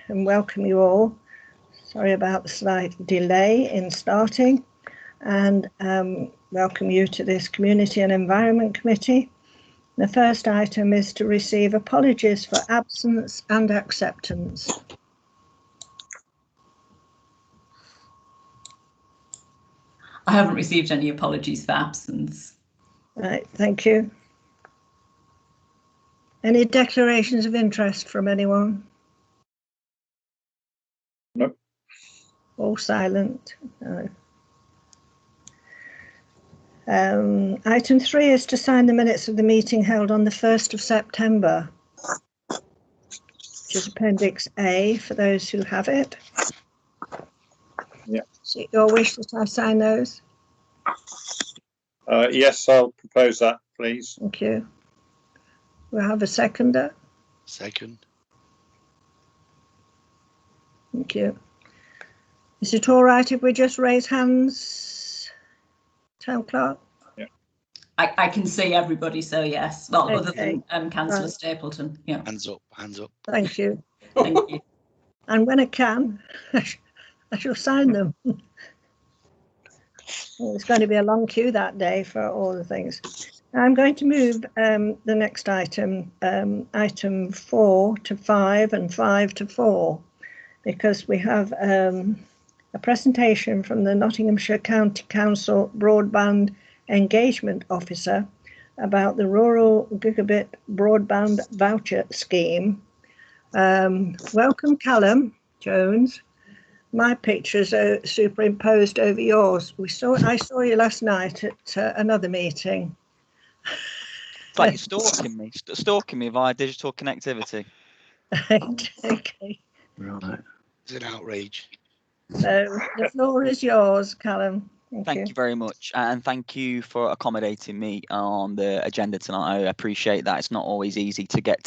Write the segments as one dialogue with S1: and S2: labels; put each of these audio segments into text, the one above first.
S1: and welcome you all. Sorry about the slight delay in starting, and welcome you to this Community and Environment Committee. The first item is to receive apologies for absence and acceptance.
S2: I haven't received any apologies for absence.
S1: Right, thank you. Any declarations of interest from anyone?
S3: No.
S1: All silent. No. Item 3 is to sign the minutes of the meeting held on the 1st of September, which is Appendix A for those who have it.
S3: Yeah.
S1: So your wish that I sign those?
S3: Yes, I'll propose that, please.
S1: Thank you. We'll have a seconder.
S4: Second.
S1: Thank you. Is it all right if we just raise hands, Town Clerk?
S3: Yeah.
S2: I can see everybody, so yes. Well, other
S1: Okay.
S2: than Councillor
S1: Right.
S2: Stapleton. Yeah.
S4: Hands up, hands up.
S1: Thank you.
S2: Thank you.
S1: And when I can, I shall sign them. Well, it's going to be a long queue that day for all the things. I'm going to move the next item, item 4 to 5 and 5 to 4, because we have a presentation from the Nottinghamshire County Council Broadband Engagement Officer about the Rural Gigabit Broadband Voucher Scheme. Welcome, Callum Jones. My pictures are superimposed over yours. I saw you last night at another meeting.
S5: It's like you're stalking me via digital connectivity.
S1: Okay.
S4: Right. It's an outrage.
S1: So the floor is yours, Callum.
S5: Thank you very much, and thank you for accommodating me on the agenda tonight. I appreciate that. It's not always easy to get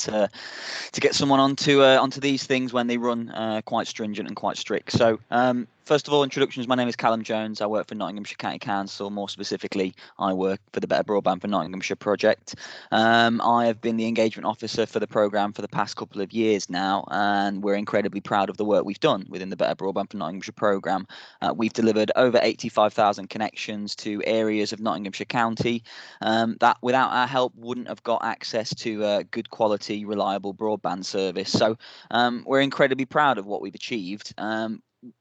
S5: someone onto these things when they run quite stringent and quite strict. So first of all, introductions. My name is Callum Jones. I work for Nottinghamshire County Council. More specifically, I work for the Better Broadband for Nottinghamshire project. I have been the engagement officer for the programme for the past couple of years now, and we're incredibly proud of the work we've done within the Better Broadband for Nottinghamshire programme. We've delivered over 85,000 connections to areas of Nottinghamshire County that without our help wouldn't have got access to good quality, reliable broadband service. So we're incredibly proud of what we've achieved.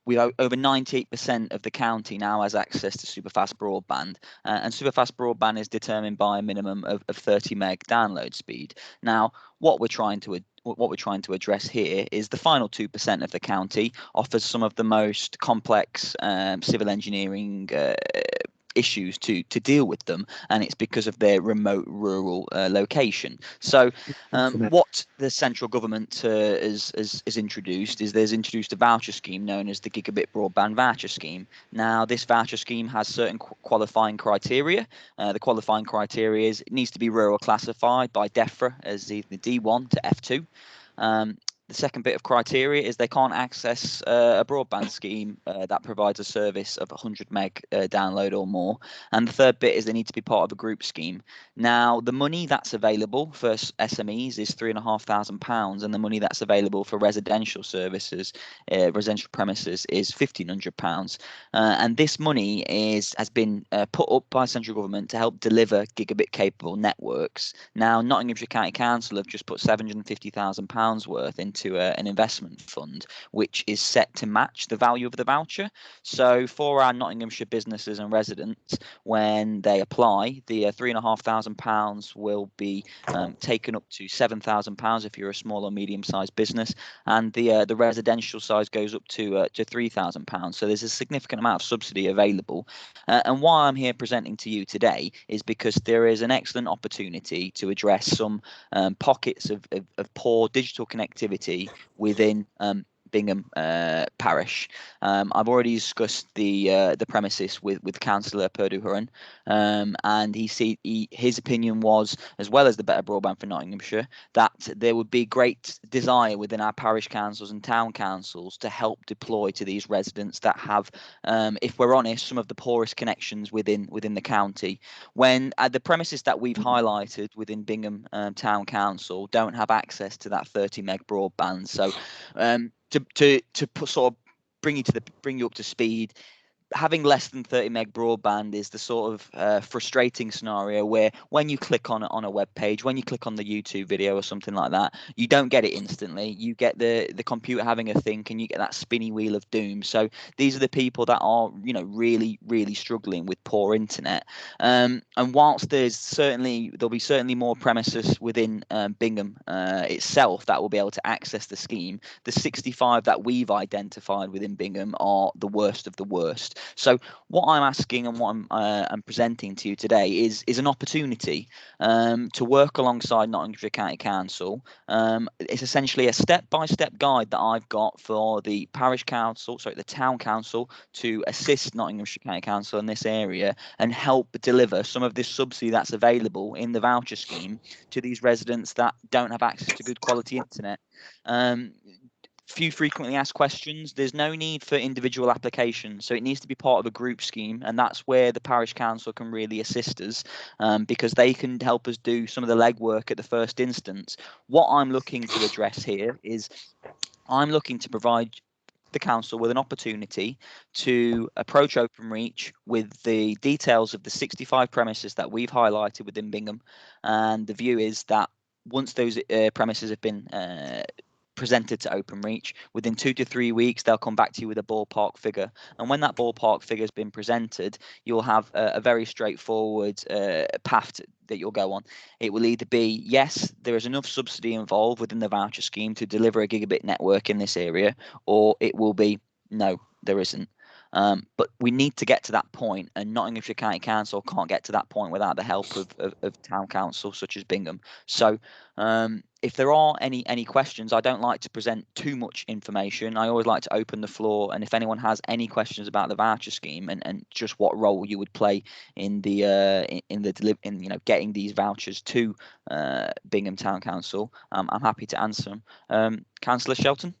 S5: We over 98% of the county now has access to superfast broadband, and superfast broadband is determined by a minimum of 30 meg download speed. Now, what we're trying to address here is the final 2% of the county offers some of the most complex civil engineering issues to deal with them, and it's because of their remote rural location. So what the central government has introduced is there's introduced a voucher scheme known as the Gigabit Broadband Voucher Scheme. Now this voucher scheme has certain qualifying criteria. The qualifying criteria is it needs to be rural classified by DEFRA as either D1 to F2. The second bit of criteria is they can't access a broadband scheme that provides a service of 100 meg download or more. And the third bit is they need to be part of a group scheme. Now, the money that's available for SMEs is £3,500, and the money that's available for residential services, residential premises, is £1,500. And this money has been put up by central government to help deliver gigabit-capable networks. Now, Nottinghamshire County Council have just put £750,000 worth into an investment fund, which is set to match the value of the voucher. So for our Nottinghamshire businesses and residents, when they apply, the £3,500 will be taken up to £7,000 if you're a small or medium-sized business, and the residential size goes up to £3,000. So there's a significant amount of subsidy available. And why I'm here presenting to you today is because there is an excellent opportunity to address some pockets of poor digital connectivity within Bingham Parish. I've already discussed the premises with Councillor Perdue-Hurren, and his opinion was, as well as the Better Broadband for Nottinghamshire, that there would be great desire within our parish councils and town councils to help deploy to these residents that have, if we're honest, some of the poorest connections within the county. When the premises that we've highlighted within Bingham Town Council don't have access to that 30 meg broadband, so to put, sort of bring you up to speed. Having less than 30 meg broadband is the sort of frustrating scenario where when you click on a web page, when you click on the YouTube video or something like that, you don't get it instantly. You get the computer having a think, and you get that spinny wheel of doom. So these are the people that are, you know, really, really struggling with poor internet. And whilst there'll be certainly more premises within Bingham itself that will be able to access the scheme, the 65 that we've identified within Bingham are the worst of the worst. So what I'm asking and what I'm presenting to you today is an opportunity to work alongside Nottinghamshire County Council. It's essentially a step-by-step guide that I've got for the the town council, to assist Nottinghamshire County Council in this area and help deliver some of this subsidy that's available in the voucher scheme to these residents that don't have access to good quality internet. Few frequently asked questions. There's no need for individual applications, so it needs to be part of a group scheme, and that's where the parish council can really assist us, because they can help us do some of the legwork at the first instance. What I'm looking to address here is I'm looking to provide the council with an opportunity to approach Openreach with the details of the 65 premises that we've highlighted within Bingham, and the view is that once those premises have been presented to Openreach, within 2 to 3 weeks they'll come back to you with a ballpark figure, and when that ballpark figure has been presented, you'll have a very straightforward path that you'll go on. It will either be yes, there is enough subsidy involved within the voucher scheme to deliver a gigabit network in this area, or it will be no, there isn't. But we need to get to that point, and Nottinghamshire County Council can't get to that point without the help of town council such as Bingham. So if there are any questions, I don't like to present too much information. I always like to open the floor, and if anyone has any questions about the voucher scheme and just what role you would play in getting these vouchers to Bingham Town Council, I'm happy to answer them. Councillor Shelton.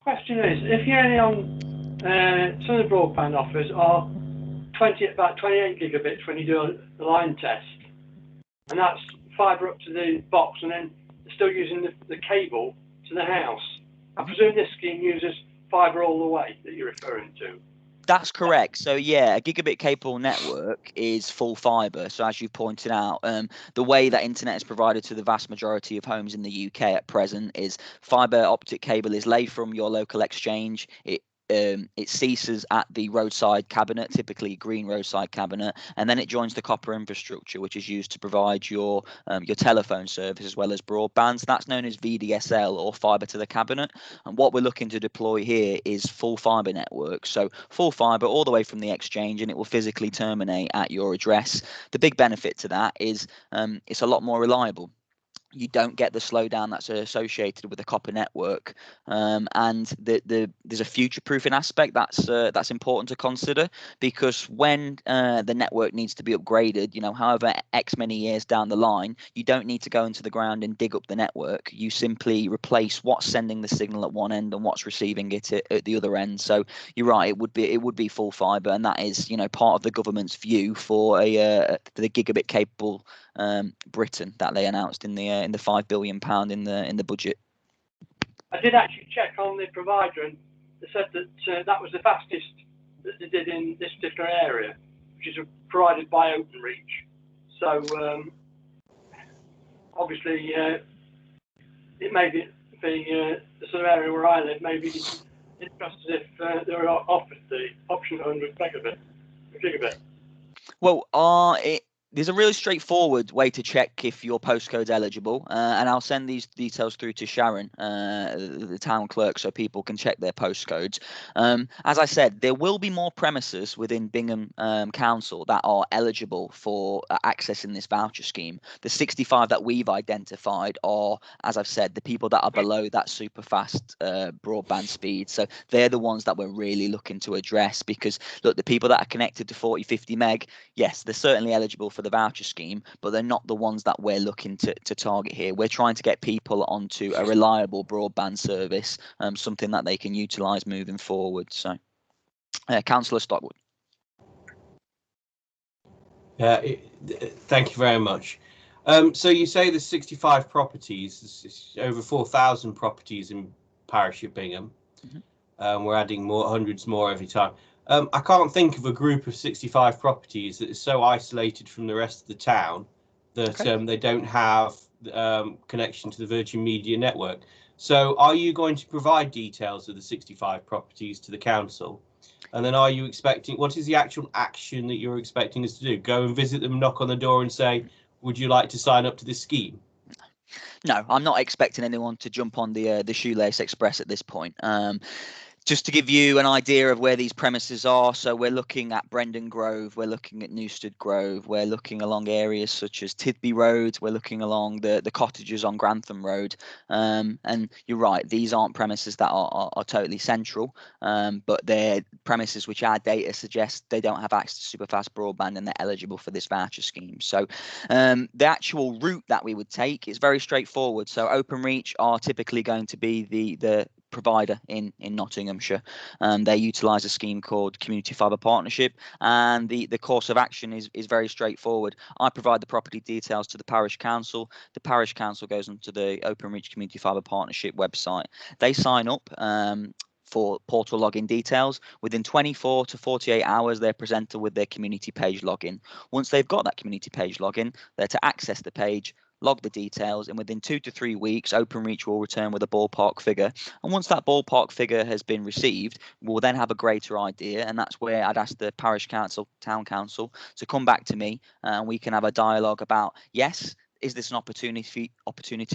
S6: Question is, if you're only on some of the broadband offers are about 28 gigabits when you do a line test, and that's fibre up to the box, and then they're still using the cable to the house. I presume this scheme uses fibre all the way that you're referring to. That's
S5: correct. So yeah, a gigabit capable network is full fibre. So as you pointed out, the way that internet is provided to the vast majority of homes in the UK at present is fibre optic cable is laid from your local exchange. It ceases at the roadside cabinet, typically green roadside cabinet, and then it joins the copper infrastructure, which is used to provide your telephone service as well as broadband. So that's known as VDSL, or fibre to the cabinet. And what we're looking to deploy here is full fibre network. So full fibre all the way from the exchange, and it will physically terminate at your address. The big benefit to that is it's a lot more reliable. You don't get the slowdown that's associated with a copper network, and there's a future-proofing aspect that's important to consider, because when the network needs to be upgraded, however X many years down the line, you don't need to go into the ground and dig up the network. You simply replace what's sending the signal at one end and what's receiving it at the other end. So you're right, it would be full fibre, and that is part of the government's view for the gigabit capable Britain that they announced in the £5 billion in the budget.
S6: I did actually check on the provider, and they said that that was the fastest that they did in this particular area, which is provided by Openreach. So obviously, it may be the sort of area where I live. Maybe interested if they were offered the option of 100 gigabit.
S5: Well, there's a really straightforward way to check if your postcode's eligible, and I'll send these details through to Sharon, the town clerk, so people can check their postcodes. As I said, there will be more premises within Bingham Council that are eligible for accessing this voucher scheme. The 65 that we've identified are, as I've said, the people that are below that super fast broadband speed. So they're the ones that we're really looking to address, because look, the people that are connected to 40, 50 meg, yes, they're certainly eligible for the voucher scheme, but they're not the ones that we're looking to target here. We're trying to get people onto a reliable broadband service, something that they can utilise moving forward. So, Councillor Stockwood.
S7: Thank you very much. So you say there's 65 properties, there's over 4,000 properties in Parish of Bingham. We're adding more, hundreds more every time. I can't think of a group of 65 properties that is so isolated from the rest of the town that they don't have connection to the Virgin Media Network. So are you going to provide details of the 65 properties to the council? And then are you expecting, what is the actual action that you're expecting us to do? Go and visit them, knock on the door and say, would you like to sign up to this scheme?
S5: No, I'm not expecting anyone to jump on the Shoelace Express at this point. Just to give you an idea of where these premises are, so we're looking at Brendan Grove, we're looking at Newstead Grove, we're looking along areas such as Tidby Road, we're looking along the cottages on Grantham Road, and you're right, these aren't premises that are totally central, but they're premises which our data suggests they don't have access to superfast broadband and they're eligible for this voucher scheme. So the actual route that we would take is very straightforward. So Openreach are typically going to be the provider in Nottinghamshire. They utilise a scheme called Community Fibre Partnership, and the course of action is very straightforward. I provide the property details to the parish council. The parish council goes onto the Openreach Community Fibre Partnership website. They sign up for portal login details. Within 24 to 48 hours, they're presented with their community page login. Once they've got that community page login, they're to access the page, log the details, and within 2 to 3 weeks, Openreach will return with a ballpark figure. And once that ballpark figure has been received, we'll then have a greater idea, and that's where I'd ask the parish council, town council, to come back to me, and we can have a dialogue about, yes, is this an opportunity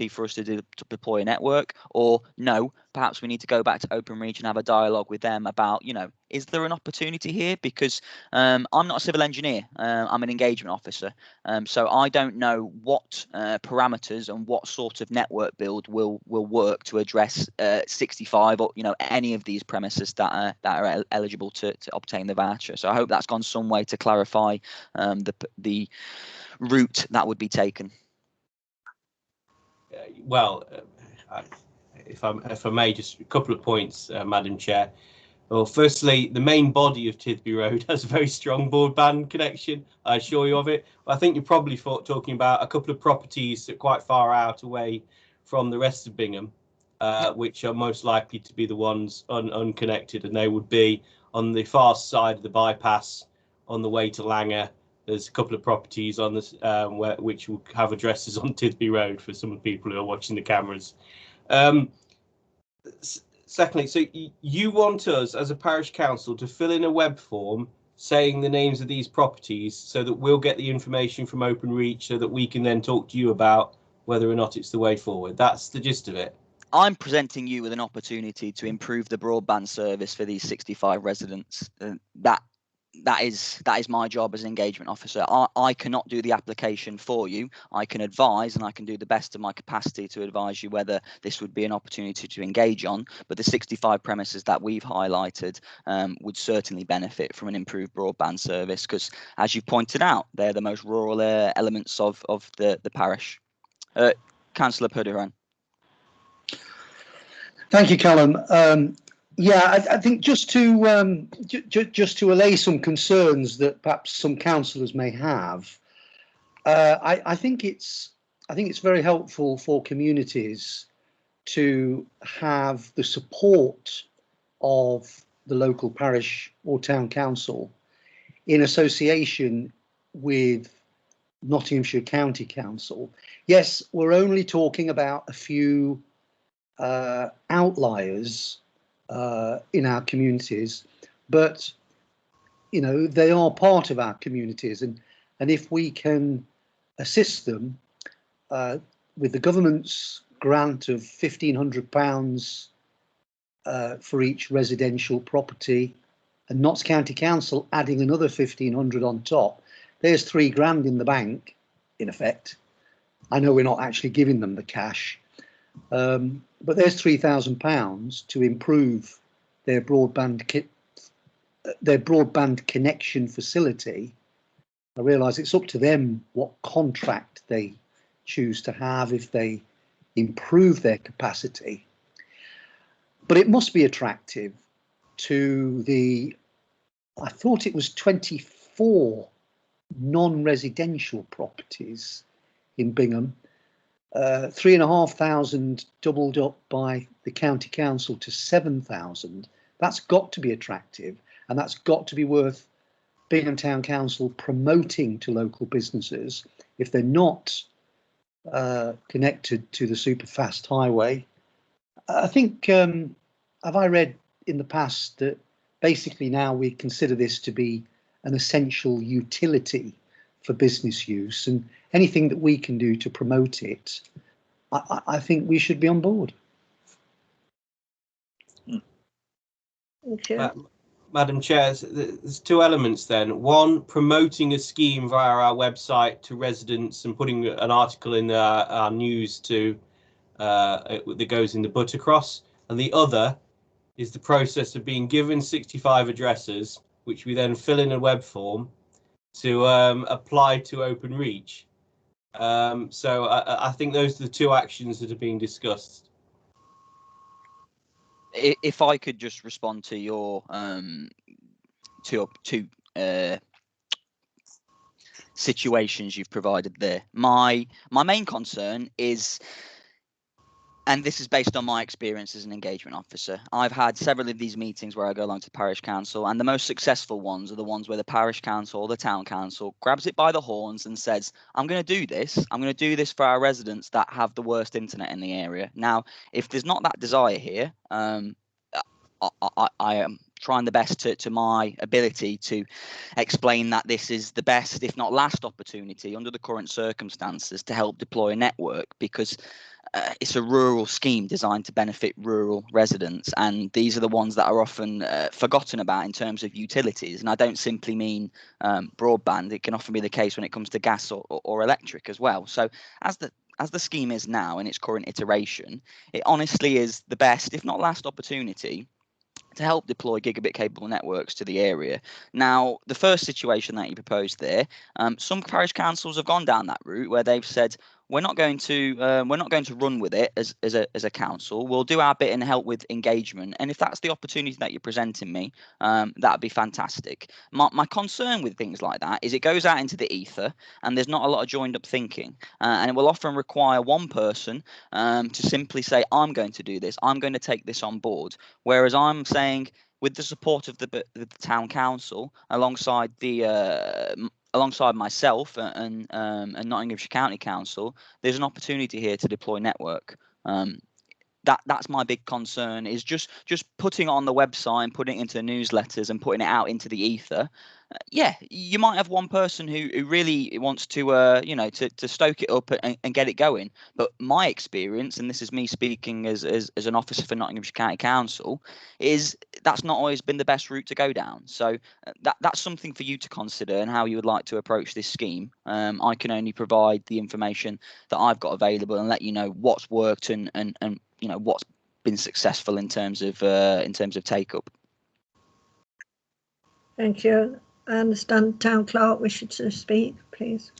S5: for us to deploy a network, or no, perhaps we need to go back to Openreach and have a dialogue with them about, is there an opportunity here? Because I'm not a civil engineer, I'm an engagement officer, so I don't know what parameters and what sort of network build will work to address 65 or any of these premises that are eligible to obtain the voucher. So I hope that's gone some way to clarify the route that would be taken.
S7: Well, if I may, just a couple of points, Madam Chair. Well, firstly, the main body of Tidby Road has a very strong broadband connection. I assure you of it. I think you're probably talking about a couple of properties that are quite far out away from the rest of Bingham, which are most likely to be the ones unconnected, and they would be on the far side of the bypass on the way to Langer. There's a couple of properties on this which will have addresses on Tidby Road for some of the people who are watching the cameras. Secondly, so you want us as a parish council to fill in a web form saying the names of these properties so that we'll get the information from Openreach so that we can then talk to you about whether or not it's the way forward. That's the gist of it.
S5: I'm presenting you with an opportunity to improve the broadband service for these 65 residents. That is my job as an engagement officer. I cannot do the application for you. I can advise, and I can do the best of my capacity to advise you whether this would be an opportunity to engage on. But the 65 premises that we've highlighted would certainly benefit from an improved broadband service because, as you pointed out, they're the most rural elements of the parish. Councillor Purduran.
S8: Thank you, Callum. Yeah, I think just to allay some concerns that perhaps some councillors may have, I think it's very helpful for communities to have the support of the local parish or town council in association with Nottinghamshire County Council. Yes, we're only talking about a few outliers in our communities, but they are part of our communities, and if we can assist them with the government's grant of £1,500 for each residential property, and Notts County Council adding another 1,500 on top, there's £3,000 in the bank, in effect. I know we're not actually giving them the cash, but there's £3,000 to improve their broadband connection facility. I realise it's up to them what contract they choose to have if they improve their capacity, but it must be attractive to the, I thought it was 24 non-residential properties in Bingham. 3,500 doubled up by the county council to 7,000. That's got to be attractive, and that's got to be worth Bingham Town Council promoting to local businesses if they're not connected to the super fast highway. I think, have I read in the past that basically now we consider this to be an essential utility for business use, and anything that we can do to promote it, I think we should be on board.
S1: Thank you.
S7: Madam Chair, there's two elements then. One, promoting a scheme via our website to residents and putting an article in our news to that goes in the Buttercross. And the other is the process of being given 65 addresses, which we then fill in a web form to apply to OpenReach. So I think those are the two actions that are being discussed.
S5: If I could just respond to your two situations you've provided there. My main concern is, and this is based on my experience as an engagement officer, I've had several of these meetings where I go along to parish council, and the most successful ones are the ones where the parish council or the town council grabs it by the horns and says, I'm going to do this. I'm going to do this for our residents that have the worst internet in the area. Now, if there's not that desire here, I am trying the best to my ability to explain that this is the best, if not last, opportunity under the current circumstances to help deploy a network, because it's a rural scheme designed to benefit rural residents, and these are the ones that are often forgotten about in terms of utilities. And I don't simply mean broadband. It can often be the case when it comes to gas or electric as well. So as the scheme is now in its current iteration, it honestly is the best, if not last, opportunity to help deploy gigabit capable networks to the area. Now, the first situation that you proposed there, some parish councils have gone down that route where they've said, we're not going to run with it as a council. We'll do our bit and help with engagement. And if that's the opportunity that you're presenting me, that'd be fantastic. My concern with things like that is it goes out into the ether and there's not a lot of joined up thinking. And it will often require one person to simply say, I'm going to do this. I'm going to take this on board. Whereas I'm saying, with the support of the town council, alongside myself and Nottinghamshire County Council, there's an opportunity here to deploy network. That's my big concern, is just putting it on the website and putting it into newsletters and putting it out into the ether. Yeah, you might have one person who really wants to to stoke it up and get it going. But my experience, and this is me speaking as an officer for Nottinghamshire County Council, is that's not always been the best route to go down. So that's something for you to consider and how you would like to approach this scheme. I can only provide the information that I've got available and let you know what's worked and what's been successful in terms of take up.
S1: Thank you. I understand Town Clerk wishes to speak, please.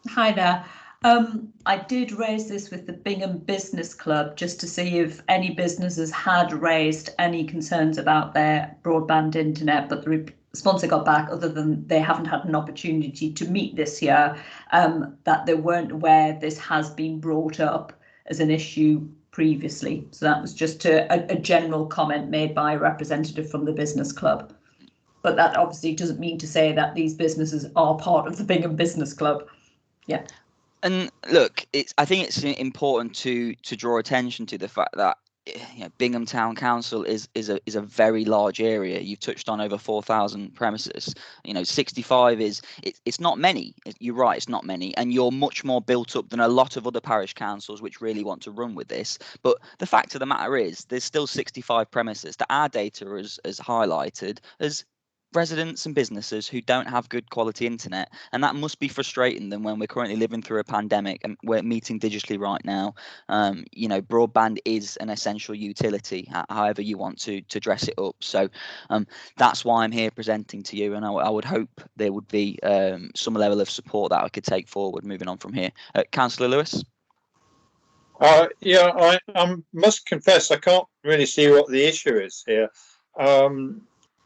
S2: Hi there. I did raise this with the Bingham Business Club just to see if any businesses had raised any concerns about their broadband internet, but the response I got back, other than they haven't had an opportunity to meet this year, that they weren't aware this has been brought up as an issue previously. So that was just a general comment made by a representative from the business club. But that obviously doesn't mean to say that these businesses are part of the Bingham Business Club. Yeah.
S5: And look, I think it's important to draw attention to the fact that Bingham Town Council is a very large area. You've touched on over 4,000 premises. 65 it's not many. You're right, it's not many, and you're much more built up than a lot of other parish councils which really want to run with this. But the fact of the matter is, there's still 65 premises that our data has highlighted as residents and businesses who don't have good quality internet, and that must be frustrating them when we're currently living through a pandemic and we're meeting digitally right now. Broadband is an essential utility, however you want to dress it up. So that's why I'm here presenting to you, and I would hope there would be some level of support that I could take forward moving on from here. Councillor Lewis?
S3: I must confess I can't really see what the issue is here.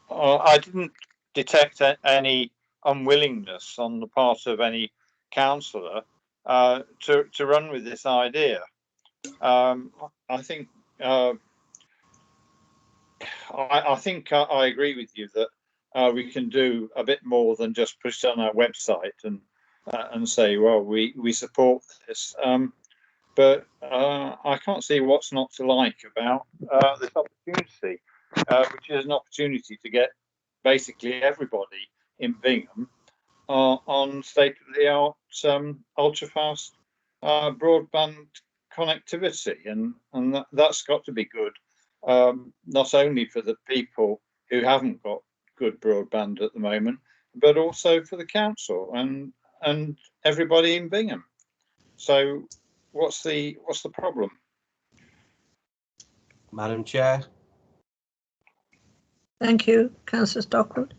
S3: I didn't detect any unwillingness on the part of any councillor to run with this idea. I think I agree with you that we can do a bit more than just push it on our website and say, well, we support this. But I can't see what's not to like about this opportunity, which is an opportunity to get basically everybody in Bingham on state-of-the-art ultra-fast broadband connectivity, and that's got to be good, not only for the people who haven't got good broadband at the moment, but also for the council and everybody in Bingham. So what's the problem?
S7: Madam Chair,
S1: Thank you, Councillor Stockwood.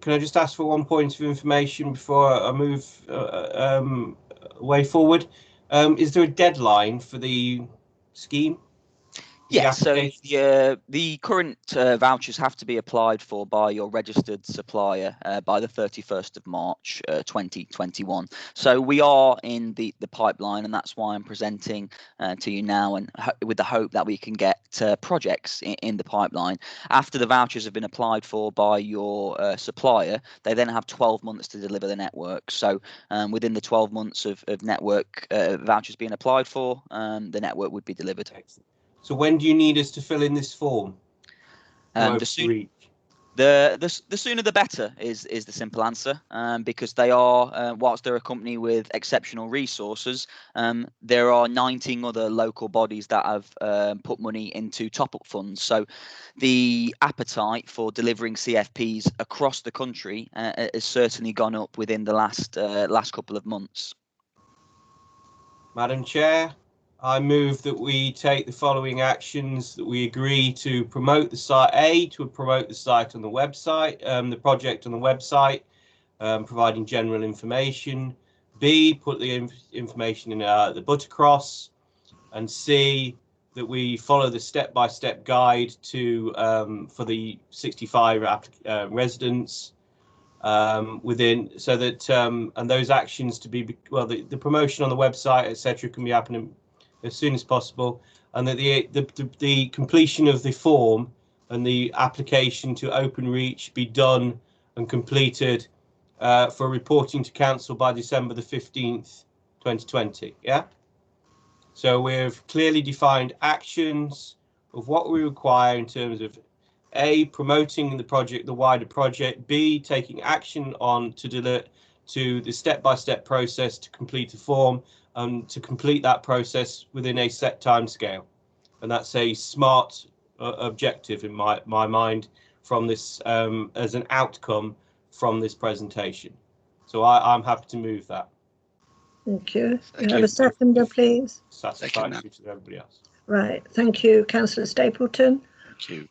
S7: can I just ask for one point of information before I move way forward? Is there a deadline for the scheme?
S5: Yeah, so the current vouchers have to be applied for by your registered supplier by the 31st of March 2021. So we are in the pipeline, and that's why I'm presenting to you now, and with the hope that we can get projects in the pipeline. After the vouchers have been applied for by your supplier, they then have 12 months to deliver the network. So within the 12 months of network vouchers being applied for, the network would be delivered.
S7: Excellent. So when do you need us to fill in this form?
S5: The sooner the better is the simple answer, because they are, whilst they're a company with exceptional resources, there are 19 other local bodies that have put money into top-up funds. So the appetite for delivering CFPs across the country has certainly gone up within the last couple of months.
S7: Madam Chair, I move that we take the following actions: that we agree to promote the site, to promote the site on the website, the project on the website, providing general information; B, put the information in the Buttercross; and C, that we follow the step-by-step guide to for the 65 residents within, so that and those actions to be, well, the promotion on the website, etc., can be happening as soon as possible, and that the completion of the form and the application to Openreach be done and completed for reporting to council by December the 15th, 2020. Yeah. So we've clearly defined actions of what we require in terms of A, promoting the project, the wider project; B, taking action on to the step-by-step process to complete the form, and to complete that process within a set time scale. And that's a smart objective in my mind from this as an outcome from this presentation. So I'm happy to move that.
S1: Thank you. You have a seconder, please?
S7: Satisfactory to everybody else.
S1: Right. Thank you, Councillor Stapleton.
S4: Thank you.
S1: Do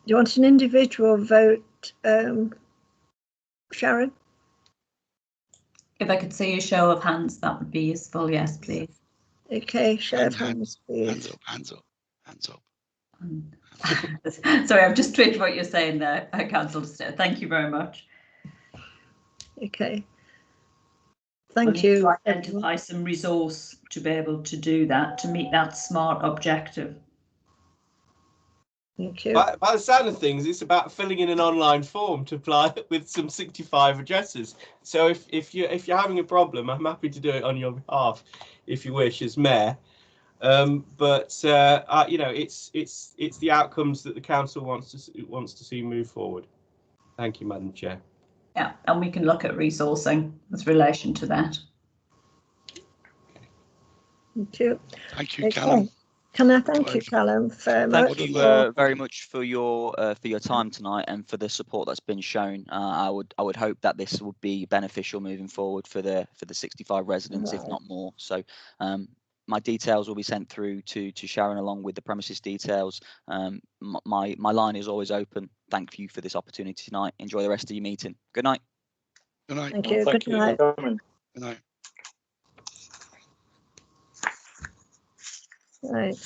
S1: you want an individual vote, Sharon?
S2: If I could see a show of hands, that would be useful. Yes, please.
S1: Okay, show of hands, please.
S4: Hands up.
S2: Sorry, I've just tweaked what you're saying there, Councillor Stair. Thank you very much.
S1: Okay. Thank you.
S2: To identify some resource to be able to do that, to meet that SMART objective.
S1: Thank you.
S7: By the sound of things, it's about filling in an online form to apply with some 65 addresses. So if you're having a problem, I'm happy to do it on your behalf, if you wish, as mayor. But you know, it's the outcomes that the council wants to see move forward. Thank you, Madam Chair.
S2: Yeah, and we can look at resourcing with relation to that.
S1: Thank you.
S4: Thank you, Callum.
S1: Can I thank you, Callum,
S5: Thank you very much for your time tonight and for the support that's been shown. I would hope that this would be beneficial moving forward for the 65 residents, if not more. So my details will be sent through to Sharon along with the premises details. My line is always open. Thank you for this opportunity tonight. Enjoy the rest of your meeting. Good night.
S4: Good night.
S1: Thank you.
S3: Thank
S1: Good
S3: you
S1: night.
S3: for coming.
S4: Good night.
S1: Right.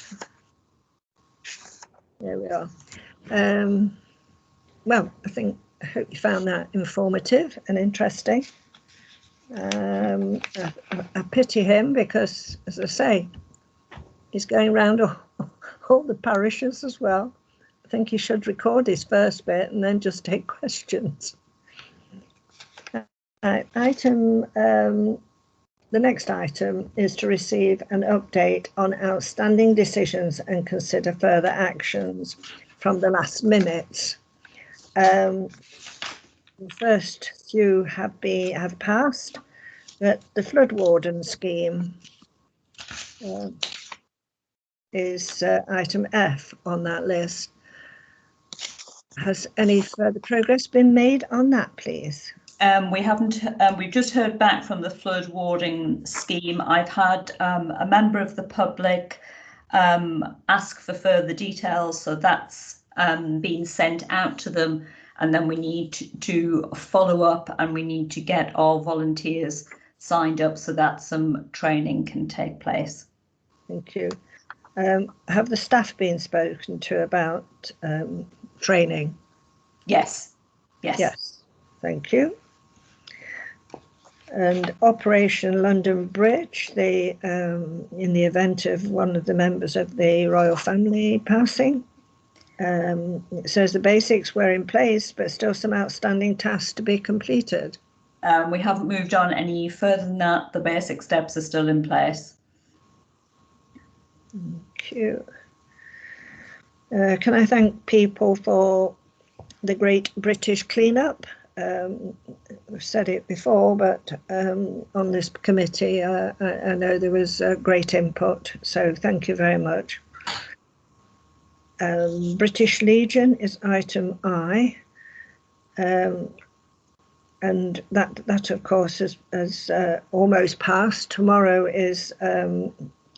S1: There we are. Well, I hope you found that informative and interesting. I pity him because, as I say, he's going around all the parishes as well. I think he should record his first bit and then just take questions. The next item is to receive an update on outstanding decisions and consider further actions from the last minutes. The first few have passed, but the flood warden scheme is item F on that list. Has any further progress been made on that, please?
S2: We haven't. We've just heard back from the flood warding scheme. I've had a member of the public ask for further details, so that's been sent out to them, and then we need to follow up, and we need to get our volunteers signed up so that some training can take place.
S1: Thank you. Have the staff been spoken to about training?
S2: Yes.
S1: Yes. Thank you. And Operation London Bridge, in the event of one of the members of the royal family passing, it says the basics were in place, but still some outstanding tasks to be completed.
S2: We haven't moved on any further than that. The basic steps are still in place.
S1: Thank you. Can I thank people for the Great British Clean-up? I've said it before, but on this committee, I know there was great input, so thank you very much. British Legion is item I, and that of course has almost passed. Tomorrow is the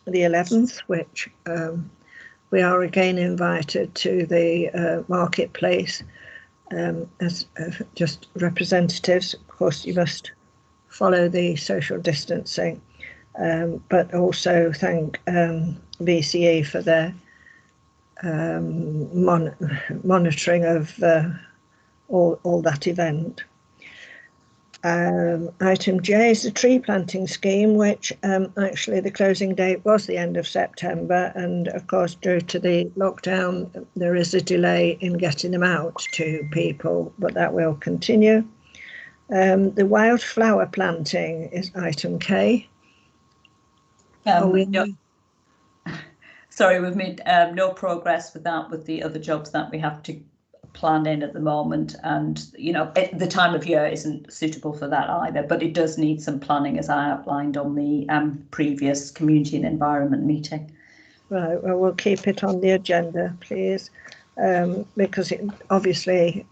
S1: 11th, which we are again invited to the marketplace. As just representatives. Of course, you must follow the social distancing, but also thank BCE for their monitoring of all that event. Item J is the tree planting scheme, which actually the closing date was the end of September, and of course due to the lockdown there is a delay in getting them out to people, but that will continue. The wildflower planting is item K.
S2: Sorry, we've made no progress with that, with the other jobs that we have to plan in at the moment, and the time of year isn't suitable for that either, but it does need some planning, as I outlined on the previous community and environment meeting.
S1: Right, well, we'll keep it on the agenda, please, because it obviously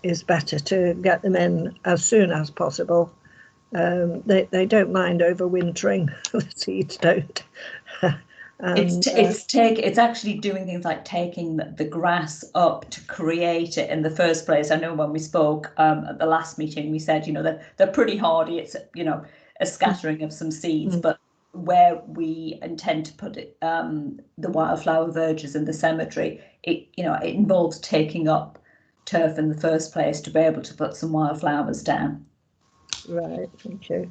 S1: is better to get them in as soon as possible. They don't mind overwintering, the seeds don't.
S2: It's actually doing things like taking the grass up to create it in the first place. I know when we spoke at the last meeting, we said, they're pretty hardy. It's, a scattering of some seeds, but where we intend to put it, the wildflower verges in the cemetery, it involves taking up turf in the first place to be able to put some wildflowers down.
S1: Right, thank you.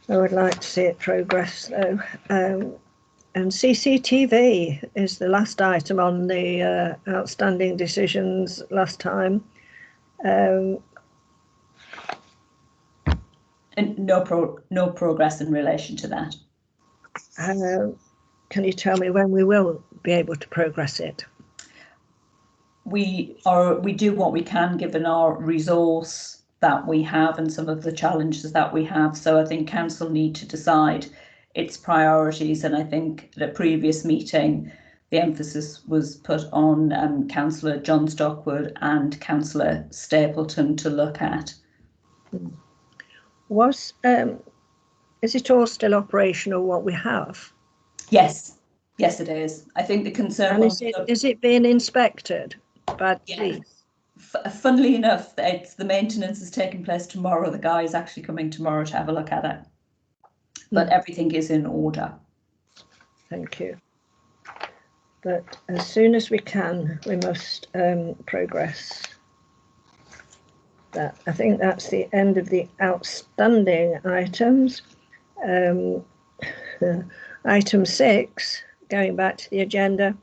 S1: I would like to see it progress though. And CCTV is the last item on the outstanding decisions last time.
S2: And no progress in relation to that.
S1: Can you tell me when we will be able to progress it?
S2: We do what we can given our resource that we have and some of the challenges that we have. So I think council need to decide its priorities, and I think at a previous meeting the emphasis was put on Councillor John Stockwood and Councillor Stapleton to look at.
S1: Is it all still operational, what we have?
S2: Yes, it is. I think the concern
S1: and is it being inspected by the police?
S2: Funnily enough, the maintenance is taking place tomorrow. The guy is actually coming tomorrow to have a look at it. But everything is in order.
S1: Thank you. But as soon as we can, we must progress that. I think that's the end of the outstanding items. Item 6, going back to the agenda,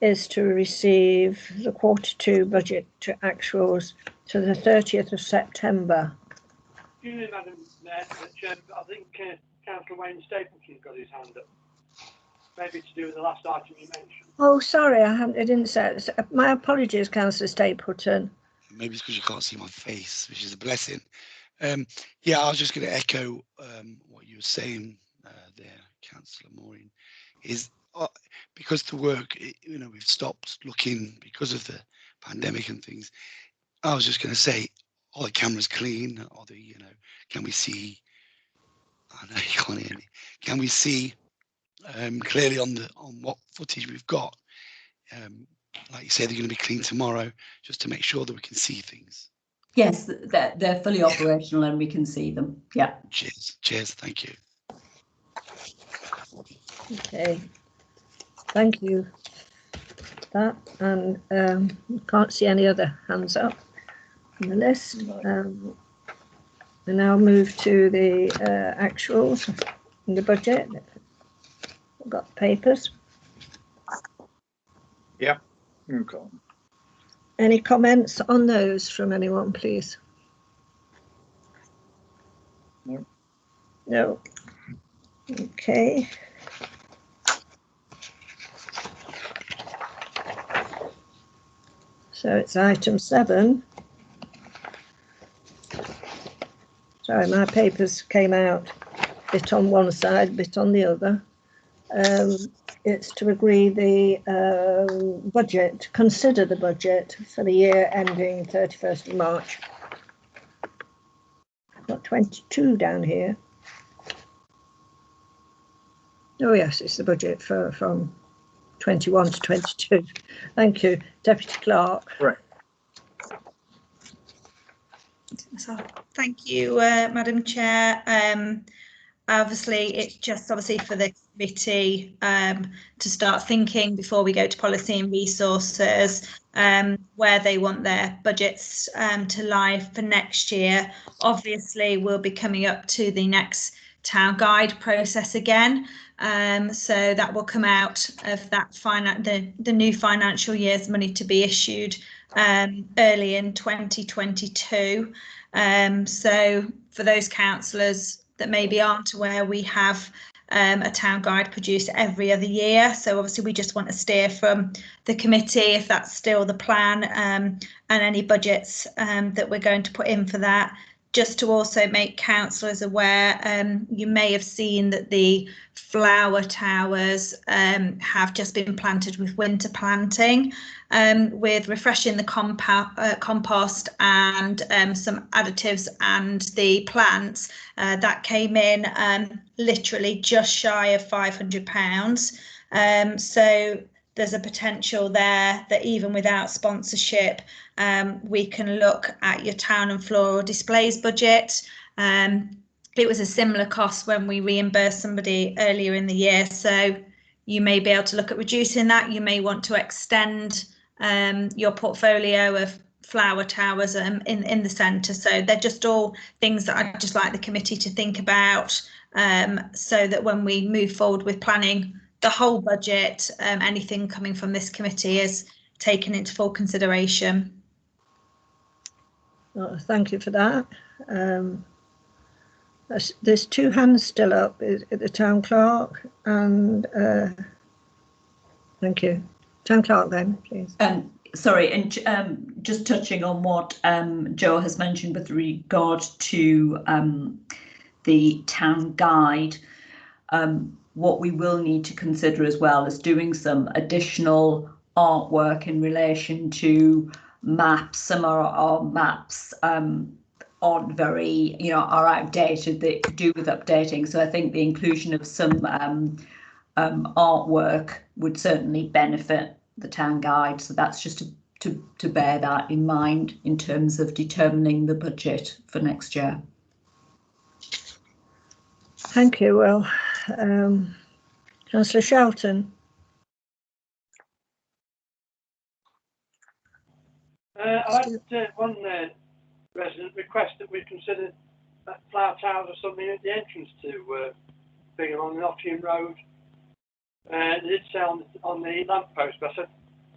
S1: is to receive the Q2 budget to actuals to the 30th of September.
S6: Excuse me, Madam Chair, I think Councillor Wayne Stapleton's got his hand up. Maybe to do with the last item you mentioned.
S1: Oh, sorry, I didn't say it. My apologies, Councillor Stapleton.
S4: Maybe it's because you can't see my face, which is a blessing. Yeah, I was just going to echo what you were saying there, Councillor Maureen, is because the work, we've stopped looking because of the pandemic and things. I was just going to say, are the cameras clean? Are they, can we see? I know you can't hear me. Can we see clearly on what footage we've got? Like you say, they're going to be clean tomorrow, just to make sure that we can see things.
S2: Yes, they're fully operational and we can see them. Yeah.
S4: Cheers. Thank you.
S1: Okay. Thank you for that. And can't see any other hands up on the list. We now move to the actuals in the budget. I've got papers.
S3: Yeah. Okay.
S1: Any comments on those from anyone, please?
S3: No.
S1: No. Okay. So it's item 7. Sorry, my papers came out a bit on one side, a bit on the other. It's to agree the budget, consider the budget for the year ending 31st of March. I've got 22 down here. Oh yes, it's the budget from 21 to 22. Thank you, Deputy Clerk.
S3: Right.
S9: So, thank you, Madam Chair. Obviously, it's just for the committee to start thinking before we go to policy and resources where they want their budgets to lie for next year. Obviously, we'll be coming up to the next town guide process again. So that will come out of that the new financial year's money to be issued early in 2022. So for those councillors that maybe aren't aware, we have a town guide produced every other year. So obviously we just want to steer from the committee if that's still the plan, and any budgets that we're going to put in for that. Just to also make councillors aware, you may have seen that the flower towers have just been planted with winter planting, with refreshing the compost and some additives and the plants. That came in literally just shy of £500. So there's a potential there that even without sponsorship, we can look at your town and floral displays budget. It was a similar cost when we reimbursed somebody earlier in the year, so you may be able to look at reducing that. You may want to extend your portfolio of flower towers in the centre. So they're just all things that I'd just like the committee to think about, so that when we move forward with planning the whole budget, anything coming from this committee is taken into full consideration.
S1: Well, thank you for that. There's 2 hands still up at the town clerk, and thank you. Town clerk then, please.
S2: Sorry, and just touching on what Joe has mentioned with regard to the town guide, what we will need to consider as well is doing some additional artwork in relation to maps. Some of our maps aren't very, are outdated. They could do with updating. So I think the inclusion of some artwork would certainly benefit the town guide. So that's just to bear that in mind in terms of determining the budget for next year.
S1: Thank you. Well, Councillor Shelton.
S6: I had one resident request that we consider flower towers or something at the entrance to Bingham on the Nottingham Road. They did say on the lamppost, but I said,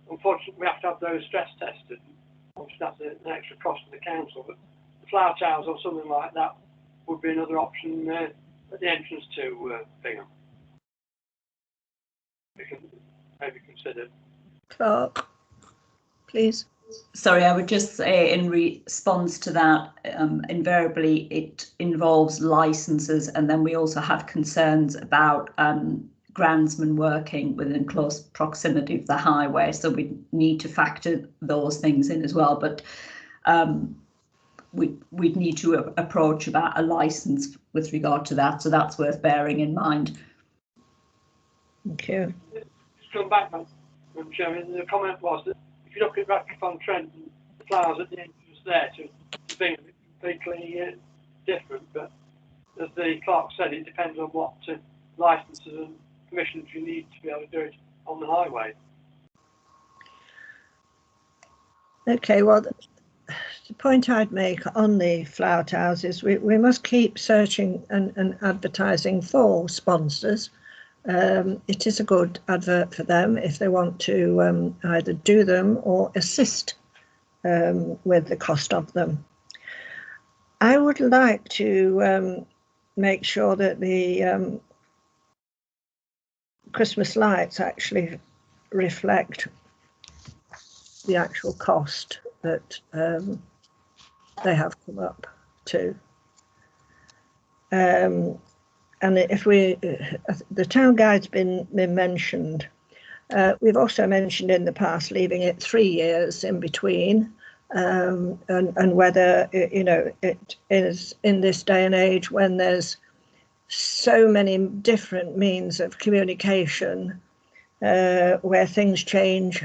S6: unfortunately, we have to have those stress tested. Obviously, that's an extra cost to the council, but the flower towers or something like that would be another option at the entrance to Bingham. We can maybe consider.
S1: Clark, please.
S2: Sorry, I would just say in response to that, invariably it involves licenses, and then we also have concerns about groundsmen working within close proximity of the highway, so we need to factor those things in as well. But we'd need to approach about a license with regard to that, so that's worth bearing in mind.
S1: Thank you.
S6: Just come back, Madam Chairman. The comment was that if you look at Radcliffe-on-Trent, the flowers at the entrance there to Bingham are completely different. But as the clerk said, it depends on what licenses and permissions you need to be able to do it on the highway.
S1: Okay, well, the point I'd make on the flower towers is we must keep searching and advertising for sponsors. It is a good advert for them if they want to either do them or assist with the cost of them. I would like to make sure that the Christmas lights actually reflect the actual cost that they have come up to. And if the town guide's been mentioned, we've also mentioned in the past leaving it 3 years in between, and whether it is in this day and age when there's so many different means of communication, where things change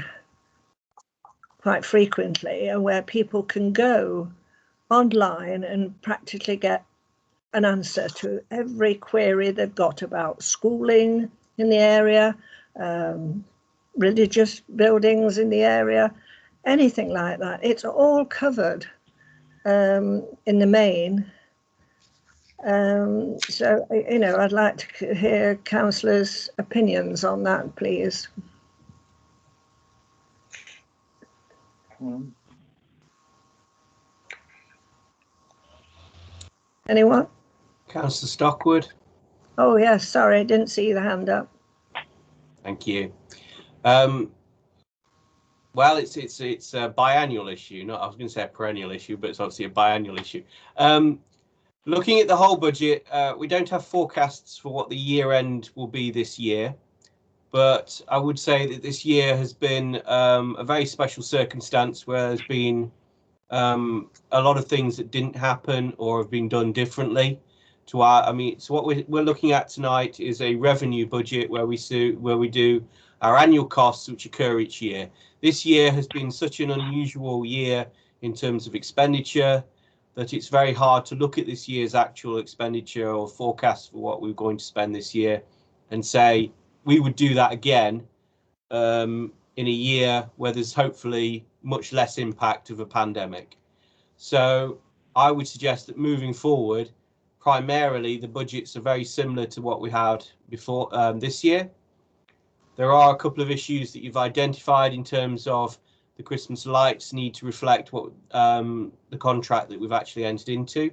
S1: quite frequently, and where people can go online and practically get an answer to every query they've got about schooling in the area, religious buildings in the area, anything like that. It's all covered in the main. So, I'd like to hear councillors' opinions on that, please. Anyone?
S7: Councillor Stockwood.
S1: Oh yes, sorry, I didn't see the hand up.
S7: Thank you. Well, it's a biannual issue. I was going to say a perennial issue, but it's obviously a biannual issue. Looking at the whole budget, we don't have forecasts for what the year end will be this year, but I would say that this year has been a very special circumstance where there's been a lot of things that didn't happen or have been done differently. So what we're looking at tonight is a revenue budget where we do our annual costs which occur each year. This year has been such an unusual year in terms of expenditure that it's very hard to look at this year's actual expenditure or forecast for what we're going to spend this year and say we would do that again in a year where there's hopefully much less impact of a pandemic. So I would suggest that moving forward, primarily the budgets are very similar to what we had before this year. There are a couple of issues that you've identified in terms of the Christmas lights need to reflect what the contract that we've actually entered into.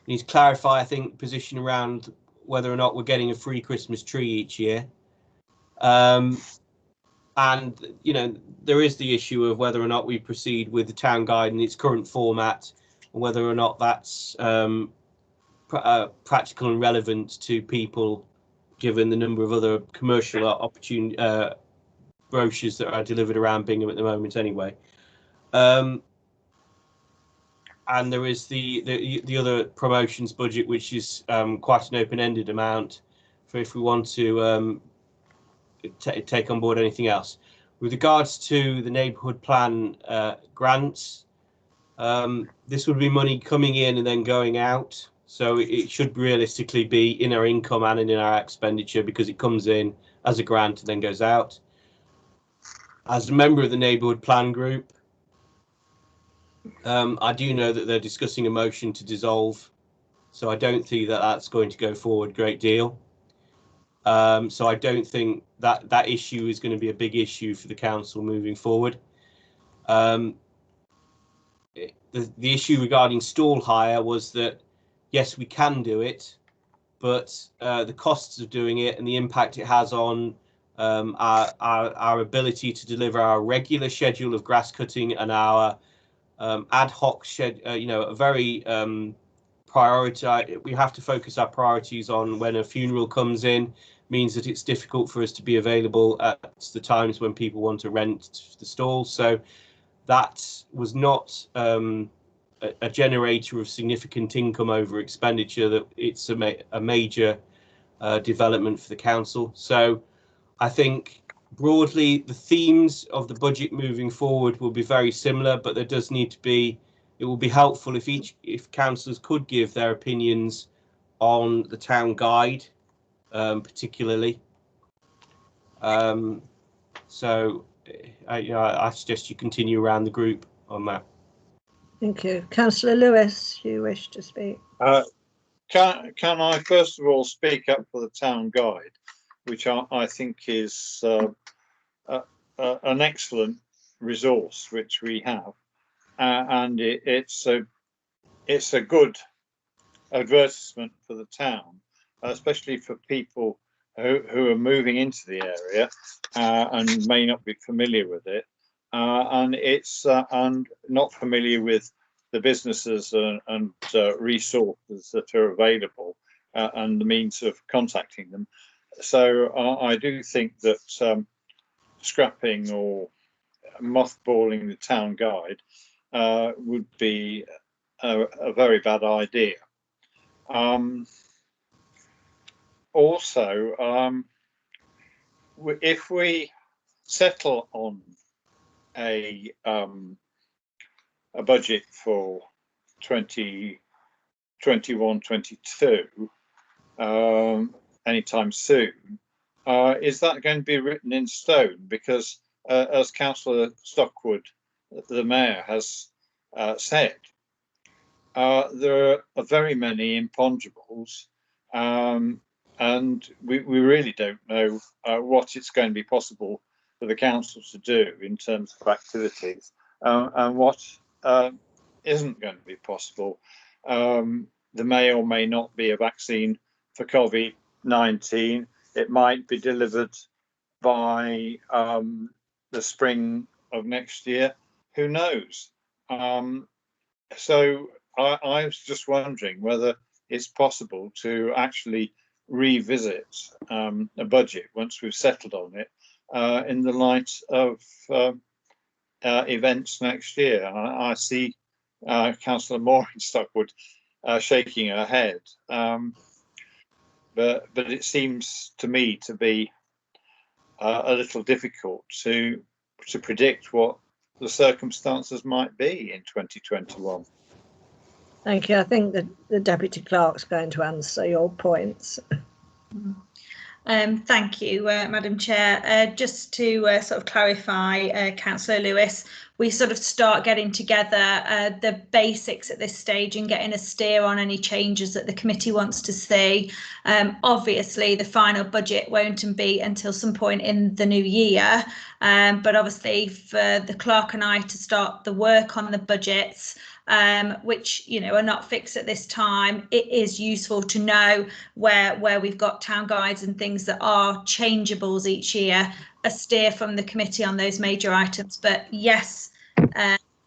S7: We need to clarify, I think, position around whether or not we're getting a free Christmas tree each year. And, there is the issue of whether or not we proceed with the town guide in its current format, and whether or not that's practical and relevant to people, given the number of other commercial brochures that are delivered around Bingham at the moment anyway. And there is the other promotions budget, which is quite an open-ended amount for if we want to take on board anything else. With regards to the neighbourhood plan grants, this would be money coming in and then going out. So it should realistically be in our income and in our expenditure because it comes in as a grant and then goes out. As a member of the neighbourhood plan group, I do know that they're discussing a motion to dissolve, so I don't think that that's going to go forward a great deal. So I don't think that that issue is going to be a big issue for the council moving forward. The issue regarding stall hire was that, yes, we can do it, but the costs of doing it and the impact it has on our ability to deliver our regular schedule of grass cutting and our ad hoc schedule, a very we have to focus our priorities on when a funeral comes in, means that it's difficult for us to be available at the times when people want to rent the stalls. So that was not a generator of significant income over expenditure. That it's a major development for the council. So I think broadly the themes of the budget moving forward will be very similar, but there does need to be, it will be helpful if councillors could give their opinions on the town guide, particularly. So I suggest you continue around the group on that.
S1: Thank you. Councillor Lewis, you wish to speak?
S3: Can I first of all speak up for the town guide, which I think is an excellent resource which we have, and it's a good advertisement for the town, especially for people who are moving into the area and may not be familiar with it, and not familiar with the businesses and resources that are available and the means of contacting them. So I do think that scrapping or mothballing the town guide would be a very bad idea. Also, if we settle on a budget for 2021-22 anytime soon, is that going to be written in stone? Because as Councillor Stockwood, the Mayor, has said, there are very many imponderables, and we really don't know what it's going to be possible for the council to do in terms of activities, and what isn't going to be possible. There may or may not be a vaccine for COVID-19. It might be delivered by the spring of next year. Who knows? So I was just wondering whether it's possible to actually revisit a budget once we've settled on it in the light of events next year. I see Councillor Maureen Stockwood shaking her head, but it seems to me to be a little difficult to predict what the circumstances might be in 2021.
S1: Thank you. I think that the Deputy Clerk's going to answer your points.
S9: Thank you, Madam Chair. Just to sort of clarify, Councillor Lewis, we sort of start getting together the basics at this stage and getting a steer on any changes that the committee wants to see. Obviously, the final budget won't be until some point in the new year, but obviously for the clerk and I to start the work on the budgets, which are not fixed at this time, it is useful to know where we've got town guides and things that are changeables each year, a steer from the committee on those major items. But yes,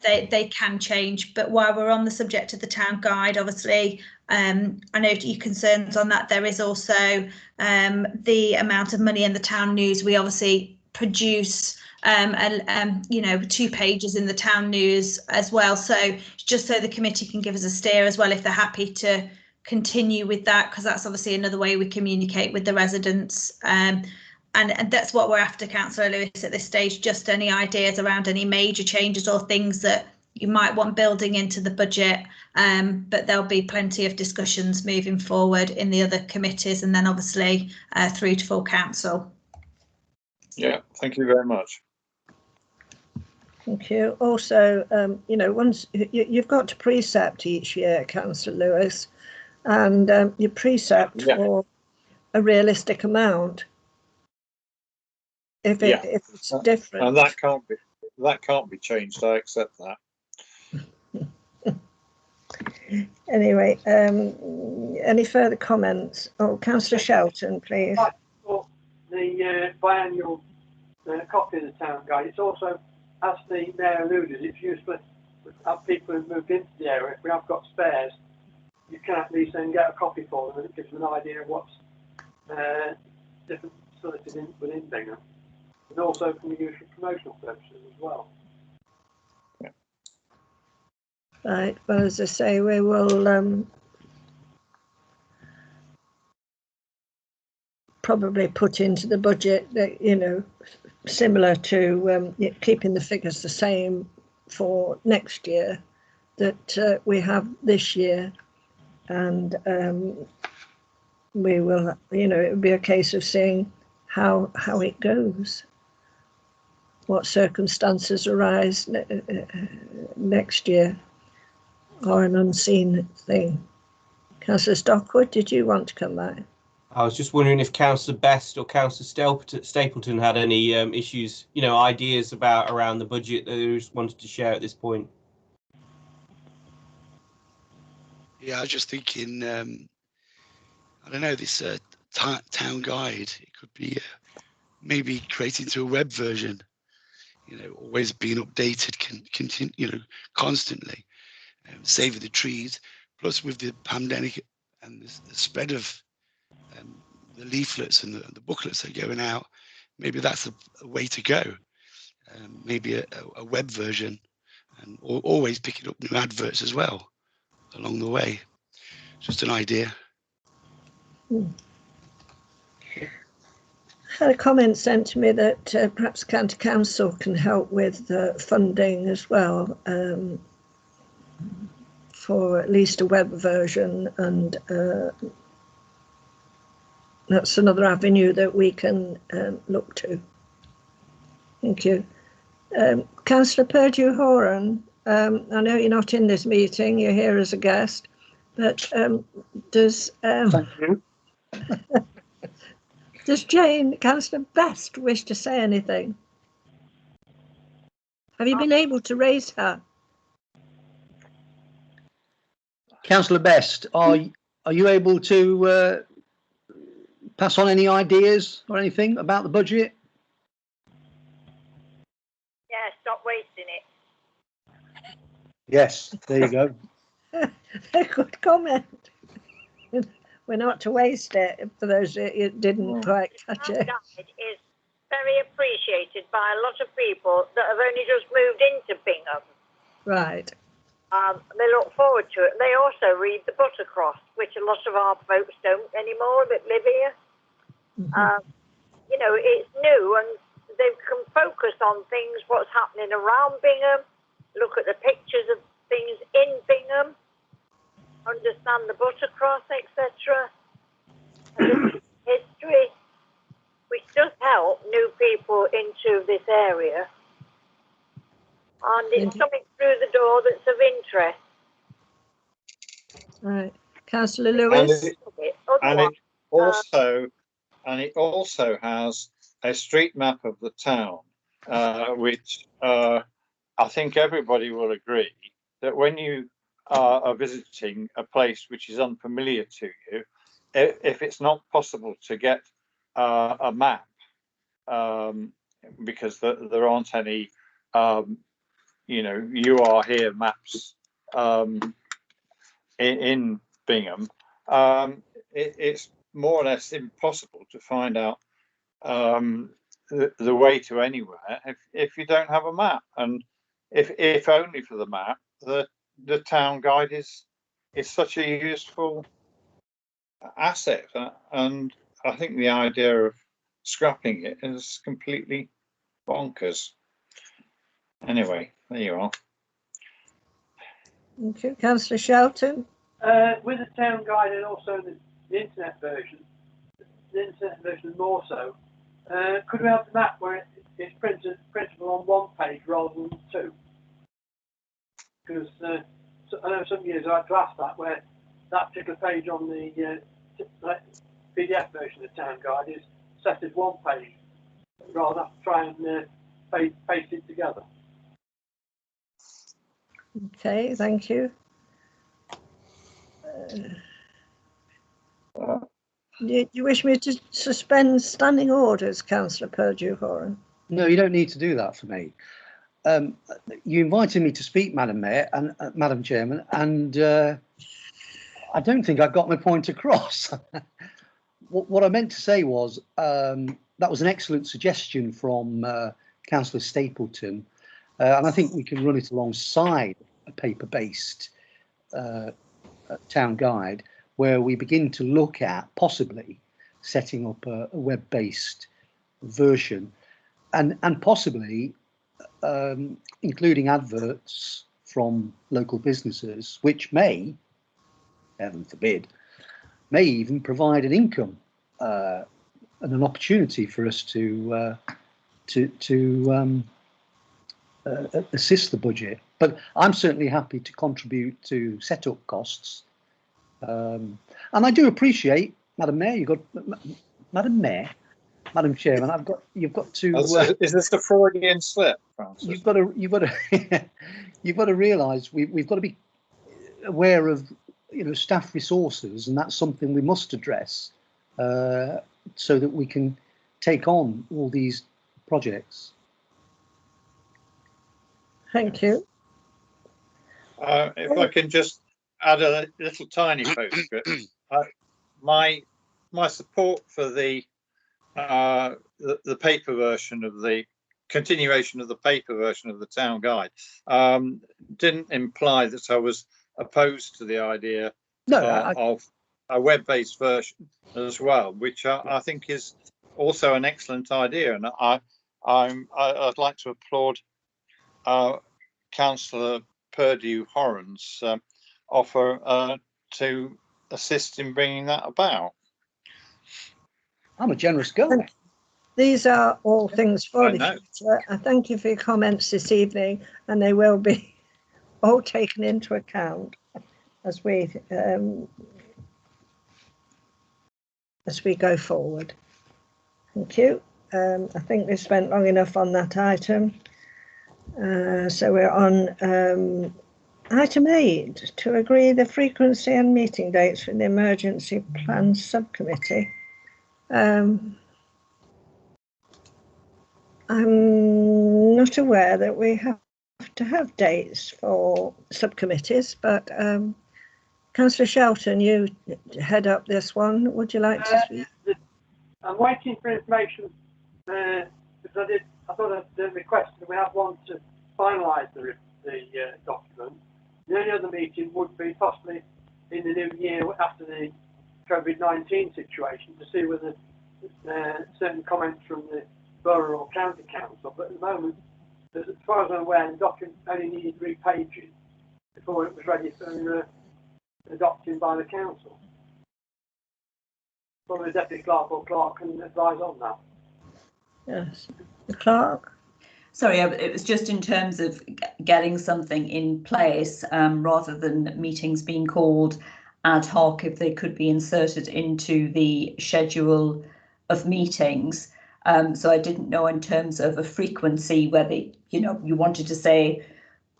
S9: they can change. But while we're on the subject of the town guide, obviously, I know your concerns on that. There is also the amount of money in the town news. We obviously produce 2 pages in the town news as well, so just so the committee can give us a steer as well if they're happy to continue with that, because that's obviously another way we communicate with the residents, and that's what we're after, Councillor Lewis, at this stage. Just any ideas around any major changes or things that you might want building into the budget, but there'll be plenty of discussions moving forward in the other committees and then obviously through to full council.
S3: Yeah, thank you very much.
S1: Thank you. Also, you know, once you've got to precept each year, Councillor Lewis, and you precept for a realistic amount. If it's different,
S3: and that can't be changed. I accept that.
S1: Anyway, any further comments? Oh, Councillor Shelton, please.
S6: The biannual copy of the town guide. It's also, as the mayor alluded, it's useful to have people who've moved into the area. If we have got spares, you can at least then get a copy for them, and it gives them an idea of what's different facilities within Bingham, and also can be used for promotional purposes as well.
S1: Right. Well, as I say, we will probably put into the budget that, you know, similar to keeping the figures the same for next year that we have this year, and we will, you know, it would be a case of seeing how it goes, what circumstances arise next year, or an unseen thing. Councillor Stockwood, did you want to come back?
S7: I was just wondering if Councillor Best or Councillor Stapleton had any issues, you know, ideas around the budget that they just wanted to share at this point.
S4: Yeah, I was just thinking, I don't know, this town guide, it could be maybe created into a web version, you know, always being updated, continue, you know, constantly, saving the trees. Plus with the pandemic and the spread of the leaflets and the booklets that are going out, maybe that's a way to go. Maybe a web version, and always picking up new adverts as well along the way. Just an idea.
S1: Had a comment sent to me that perhaps County Council can help with funding as well, for at least a web version, and that's another avenue that we can look to. Thank you. Councillor Purdue-Horan, I know you're not in this meeting, you're here as a guest, but does
S8: Thank you.
S1: does Councillor Best wish to say anything? Have you been able to raise her?
S8: Councillor Best, are you able to pass on any ideas or anything about the budget?
S10: Yeah, stop wasting it.
S8: Yes, there you go.
S1: A good comment. We're not to waste it, for those who didn't quite catch it.
S10: It is very appreciated by a lot of people that have only just moved into Bingham.
S1: Right.
S10: They look forward to it. They also read the Buttercross, which a lot of our folks don't anymore that live here. You know, it's new, and they can focus on things, what's happening around Bingham, look at the pictures of things in Bingham, understand the Buttercross, etc. History, which does help new people into this area. And it's coming through the door that's of interest.
S1: Right. Councillor Lewis?
S3: And it also has a street map of the town, which I think everybody will agree that when you are visiting a place which is unfamiliar to you, if it's not possible to get a map, because there aren't any, you know, you are here maps in Bingham, it's more or less impossible to find out the way to anywhere if you don't have a map. And if only for the map, the town guide is such a useful asset, and I think the idea of scrapping it is completely bonkers. Anyway, there you are.
S1: Thank you. Councillor Shelton?
S6: With the town guide and also the internet version more so, could we have the map where it's printable on one page rather than two. Because I know some years I had to ask that, where that particular page on the PDF version of the Town Guide is set as one page, rather than have to try and paste it together.
S1: Okay, thank you. Do you wish me to suspend standing orders, Councillor Purdue-Horan?
S8: No, you don't need to do that for me. You invited me to speak, Madam Mayor and Madam Chairman, and I don't think I got my point across. What I meant to say was that was an excellent suggestion from Councillor Stapleton, and I think we can run it alongside a paper-based town guide, where we begin to look at possibly setting up a web-based version, and possibly including adverts from local businesses, which may, heaven forbid, may even provide an income and an opportunity for us to assist the budget. But I'm certainly happy to contribute to setup costs. And I do appreciate, Madam Mayor, Madam Chairman, you've got to.
S3: Is this the Freudian slip, Francis?
S8: You've got to realise we've got to be aware of staff resources, and that's something we must address so that we can take on all these projects.
S1: Thank you.
S3: If I can just add a little tiny postscript, my support for the paper version of the continuation of the paper version of the town guide didn't imply that I was opposed to the idea of a web-based version as well, which I think is also an excellent idea, and I'd like to applaud Councillor Purdue-Horan's offer to assist in bringing that about.
S8: I'm a generous guy.
S1: These are all things for the future. I thank you for your comments this evening, and they will be all taken into account as we go forward. Thank you. I think we spent long enough on that item. So we're on item 8, to agree the frequency and meeting dates for the emergency plan subcommittee. I'm not aware that we have to have dates for subcommittees, but Councillor Shelton, you head up this one. Would you like to speak?
S6: I'm waiting for information because I thought I'd requested we have one to finalise the document. The only other meeting would be possibly in the new year after the COVID-19 situation to see whether certain comments from the borough or county council. But at the moment, as far as I'm aware, the document only needed 3 pages before it was ready for adoption by the council. Probably the deputy clerk or clerk can advise on that.
S1: Yes, the clerk.
S2: Sorry, it was just in terms of getting something in place rather than meetings being called ad hoc, if they could be inserted into the schedule of meetings. So I didn't know in terms of a frequency whether, you wanted to say,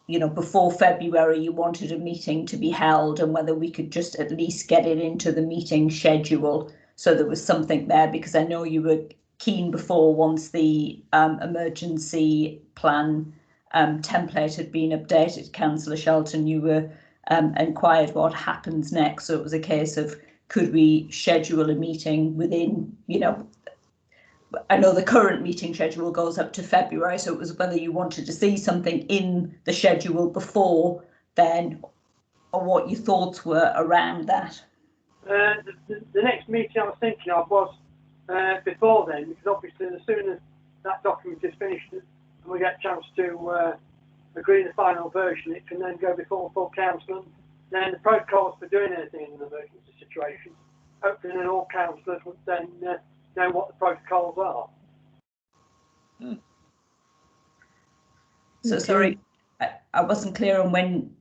S2: before February you wanted a meeting to be held, and whether we could just at least get it into the meeting schedule so there was something there, because I know you were keen before, once the emergency plan template had been updated, Councillor Shelton, you were inquired what happens next. So it was a case of, could we schedule a meeting within, I know the current meeting schedule goes up to February, so it was whether you wanted to see something in the schedule before then, or what your thoughts were around that.
S6: The next meeting I was thinking of was before then, because obviously as soon as that document is finished and we get a chance to agree the final version, it can then go before full council, and then the protocols for doing anything in an emergency situation. Hopefully then all councillors would then know what the protocols are.
S2: So
S1: Okay.
S2: sorry, I wasn't clear on when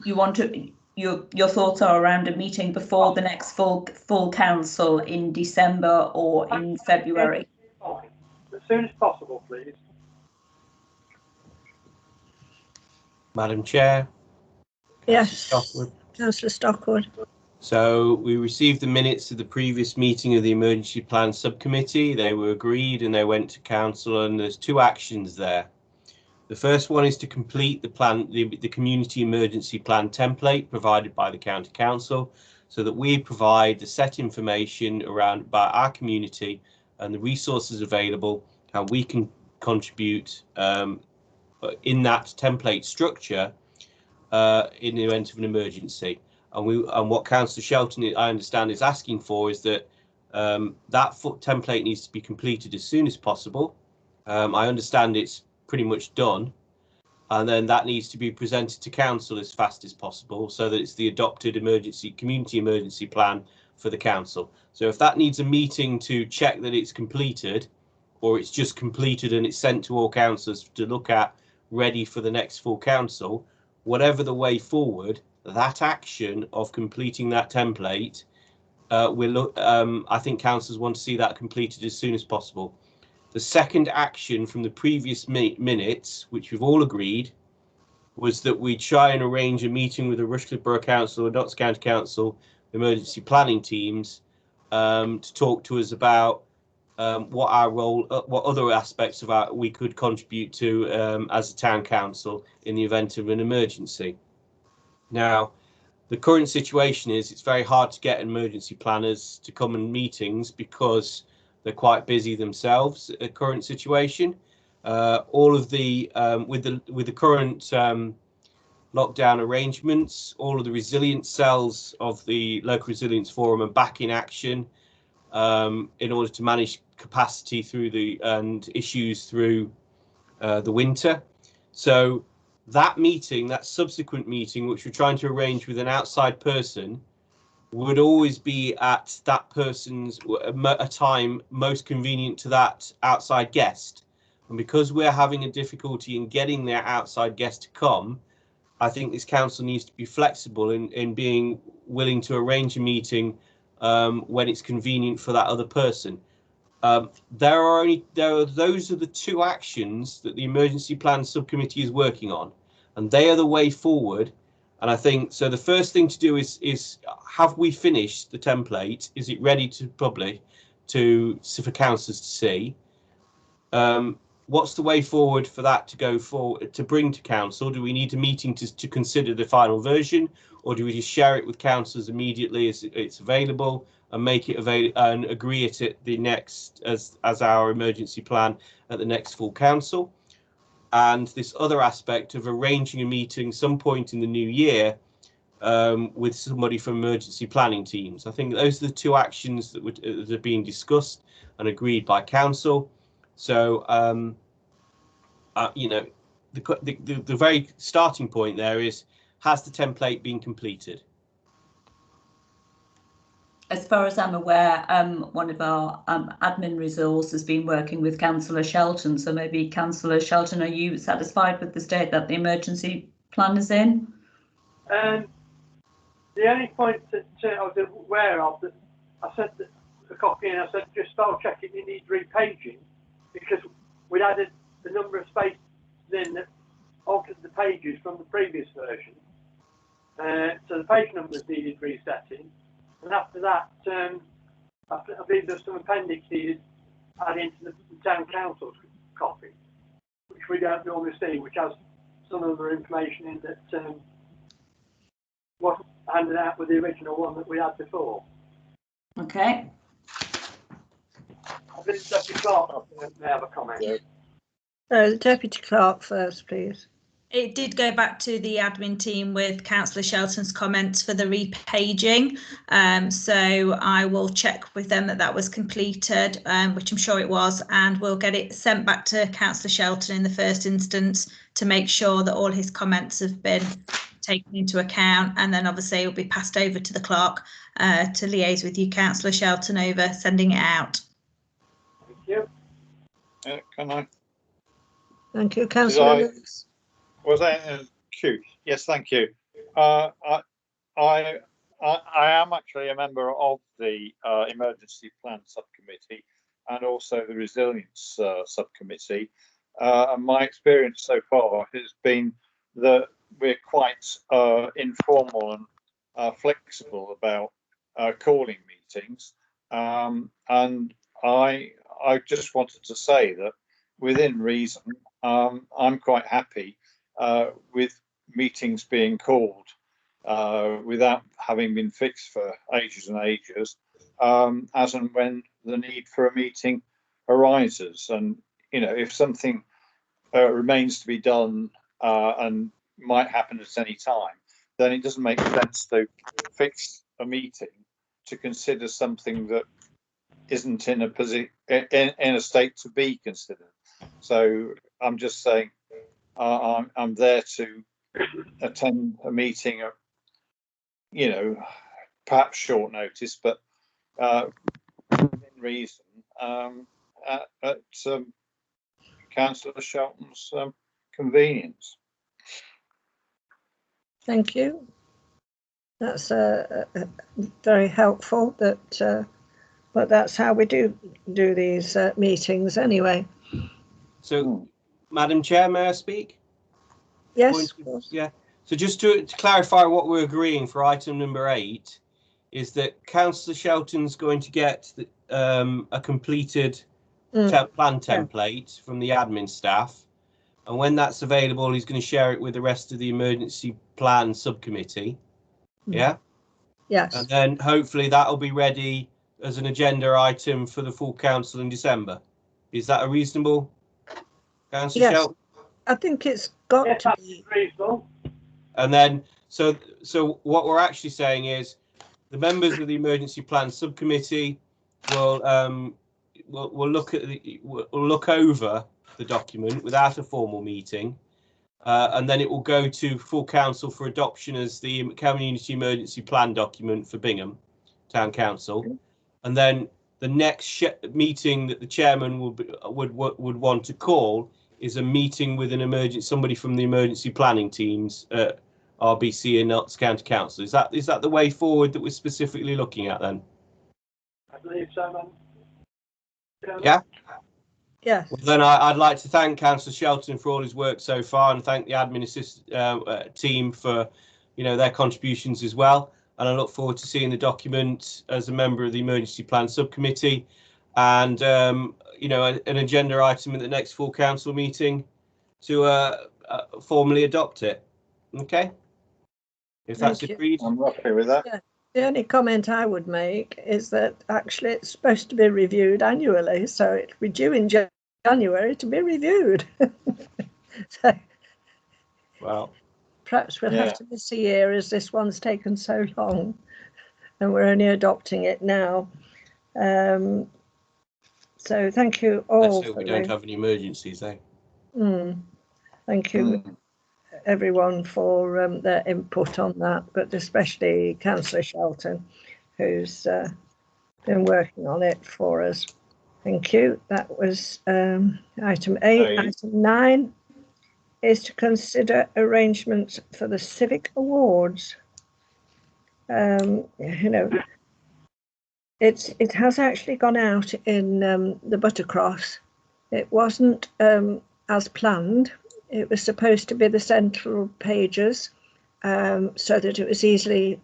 S2: you want to. Your thoughts are around a meeting before the next full council in December or in February.
S6: As soon as possible, please.
S7: Madam Chair.
S1: Yes,
S7: Stockwood.
S1: Councillor Stockwood.
S7: So we received the minutes of the previous meeting of the Emergency Plan Subcommittee. They were agreed and they went to council, and there's two actions there. The first one is to complete the plan, the community emergency plan template provided by the County Council, so that we provide the set information around about our community and the resources available, how we can contribute in that template structure in the event of an emergency. And what Councillor Shelton, I understand, is asking for is that that template needs to be completed as soon as possible. I understand it's pretty much done, and then that needs to be presented to council as fast as possible, so that it's the adopted community emergency plan for the council. So if that needs a meeting to check that it's completed, or it's just completed and it's sent to all councillors to look at, ready for the next full council, whatever the way forward, that action of completing that template, I think councillors want to see that completed as soon as possible. The second action from the previous minutes, which we've all agreed, was that we try and arrange a meeting with the Rushcliffe Borough Council and Notts County Council emergency planning teams to talk to us about what our role, what other aspects of we could contribute to as a town council in the event of an emergency. Now, the current situation is it's very hard to get emergency planners to come in meetings because they're quite busy themselves at the current situation. All of the with the current lockdown arrangements, all of the resilience cells of the Local Resilience Forum are back in action in order to manage capacity through and issues through the winter. So that meeting, that subsequent meeting, which we're trying to arrange with an outside person, would always be at that person's a time most convenient to that outside guest. And because we're having a difficulty in getting their outside guest to come, I think this council needs to be flexible in being willing to arrange a meeting when it's convenient for that other person. Those are the two actions that the Emergency Plan Subcommittee is working on, and they are the way forward. And I think so. The first thing to do is have we finished the template? Is it ready to publish for councillors to see? What's the way forward for that to go forward to bring to council? Do we need a meeting to consider the final version, or do we just share it with councillors immediately as it's available and make it available and agree it at the next as our emergency plan at the next full council? And this other aspect of arranging a meeting some point in the new year with somebody from emergency planning teams. I think those are the two actions that are being discussed and agreed by council. So, you know, the very starting point there is, has the template been completed?
S2: As far as I'm aware, one of our admin resource has been working with Councillor Shelton. So maybe Councillor Shelton, are you satisfied with the state that the emergency plan is in?
S6: The only point that I was aware of, that I sent the copy and I said just spell check it needs repaging, because we'd added the number of spaces in that altered the pages from the previous version. So the page numbers needed resetting. And after that, I believe there's some appendix needed added into the town council's copy, which we don't normally see, which has some other information in that wasn't handed out with the original one that we had before.
S2: Okay.
S6: I believe Deputy Clerk may have a comment.
S1: The Deputy Clerk first, please.
S9: It did go back to the admin team with Councillor Shelton's comments for the repaging. So I will check with them that was completed, which I'm sure it was, and we'll get it sent back to Councillor Shelton in the first instance to make sure that all his comments have been taken into account, and then obviously it will be passed over to the clerk to liaise with you, Councillor Shelton, over sending it out.
S6: Thank you.
S3: Can I?
S1: Thank you, Councillor Lewis.
S3: Was that Q? Yes, thank you. I am actually a member of the Emergency Plan Subcommittee and also the Resilience Subcommittee. And my experience so far has been that we're quite informal and flexible about calling meetings. And I just wanted to say that within reason, I'm quite happy with meetings being called without having been fixed for ages and ages, as and when the need for a meeting arises. And, you know, if something remains to be done and might happen at any time, then it doesn't make sense to fix a meeting to consider something that isn't in a state to be considered. So I'm just saying I'm there to attend a meeting at, you know, perhaps short notice, but within reason, at Councillor Shelton's convenience.
S1: Thank you. That's very helpful. But that's how we do these meetings anyway.
S7: So, Madam Chair, may I speak?
S1: Yes, of course.
S7: Yeah. So just to clarify what we're agreeing for item number 8 is that Councillor Shelton's going to get a completed plan template from the admin staff. And when that's available, he's going to share it with the rest of the emergency plan subcommittee. Yeah?
S1: Yes.
S7: And then hopefully that'll be ready as an agenda item for the full council in December. Is that a reasonable, Councillor Shelton?
S1: I think it's got to be
S6: reasonable.
S7: And then, so what we're actually saying is the members of the emergency plan subcommittee will look over the document without a formal meeting, and then it will go to full council for adoption as the community emergency plan document for Bingham Town Council. And then the next meeting that the chairman would want to call is a meeting with somebody from the emergency planning teams at RBC and Notts County Council. Is that the way forward that we're specifically looking at then?
S6: I believe so, man.
S7: Yeah.
S1: Yes.
S7: Well, then I'd like to thank Councillor Shelton for all his work so far, and thank the admin team for, you know, their contributions as well. And I look forward to seeing the document as a member of the emergency plan subcommittee, and you know, an agenda item at the next full council meeting to formally adopt it. Okay. If that's agreed.
S3: I'm happy with that.
S1: Yeah. The only comment I would make is that actually it's supposed to be reviewed annually, so it'll be due in January to be reviewed. So,
S7: well,
S1: perhaps we'll have to miss a year as this one's taken so long and we're only adopting it now. So thank you all.
S7: Let's hope we don't have any emergencies, eh?
S1: Thank you, everyone, for their input on that, but especially Councillor Shelton, who's been working on it for us. Thank you. That was item 8. Item 9 is to consider arrangements for the Civic Awards. You know, it has actually gone out in the Buttercross. It wasn't as planned. It was supposed to be the central pages, so that it was easily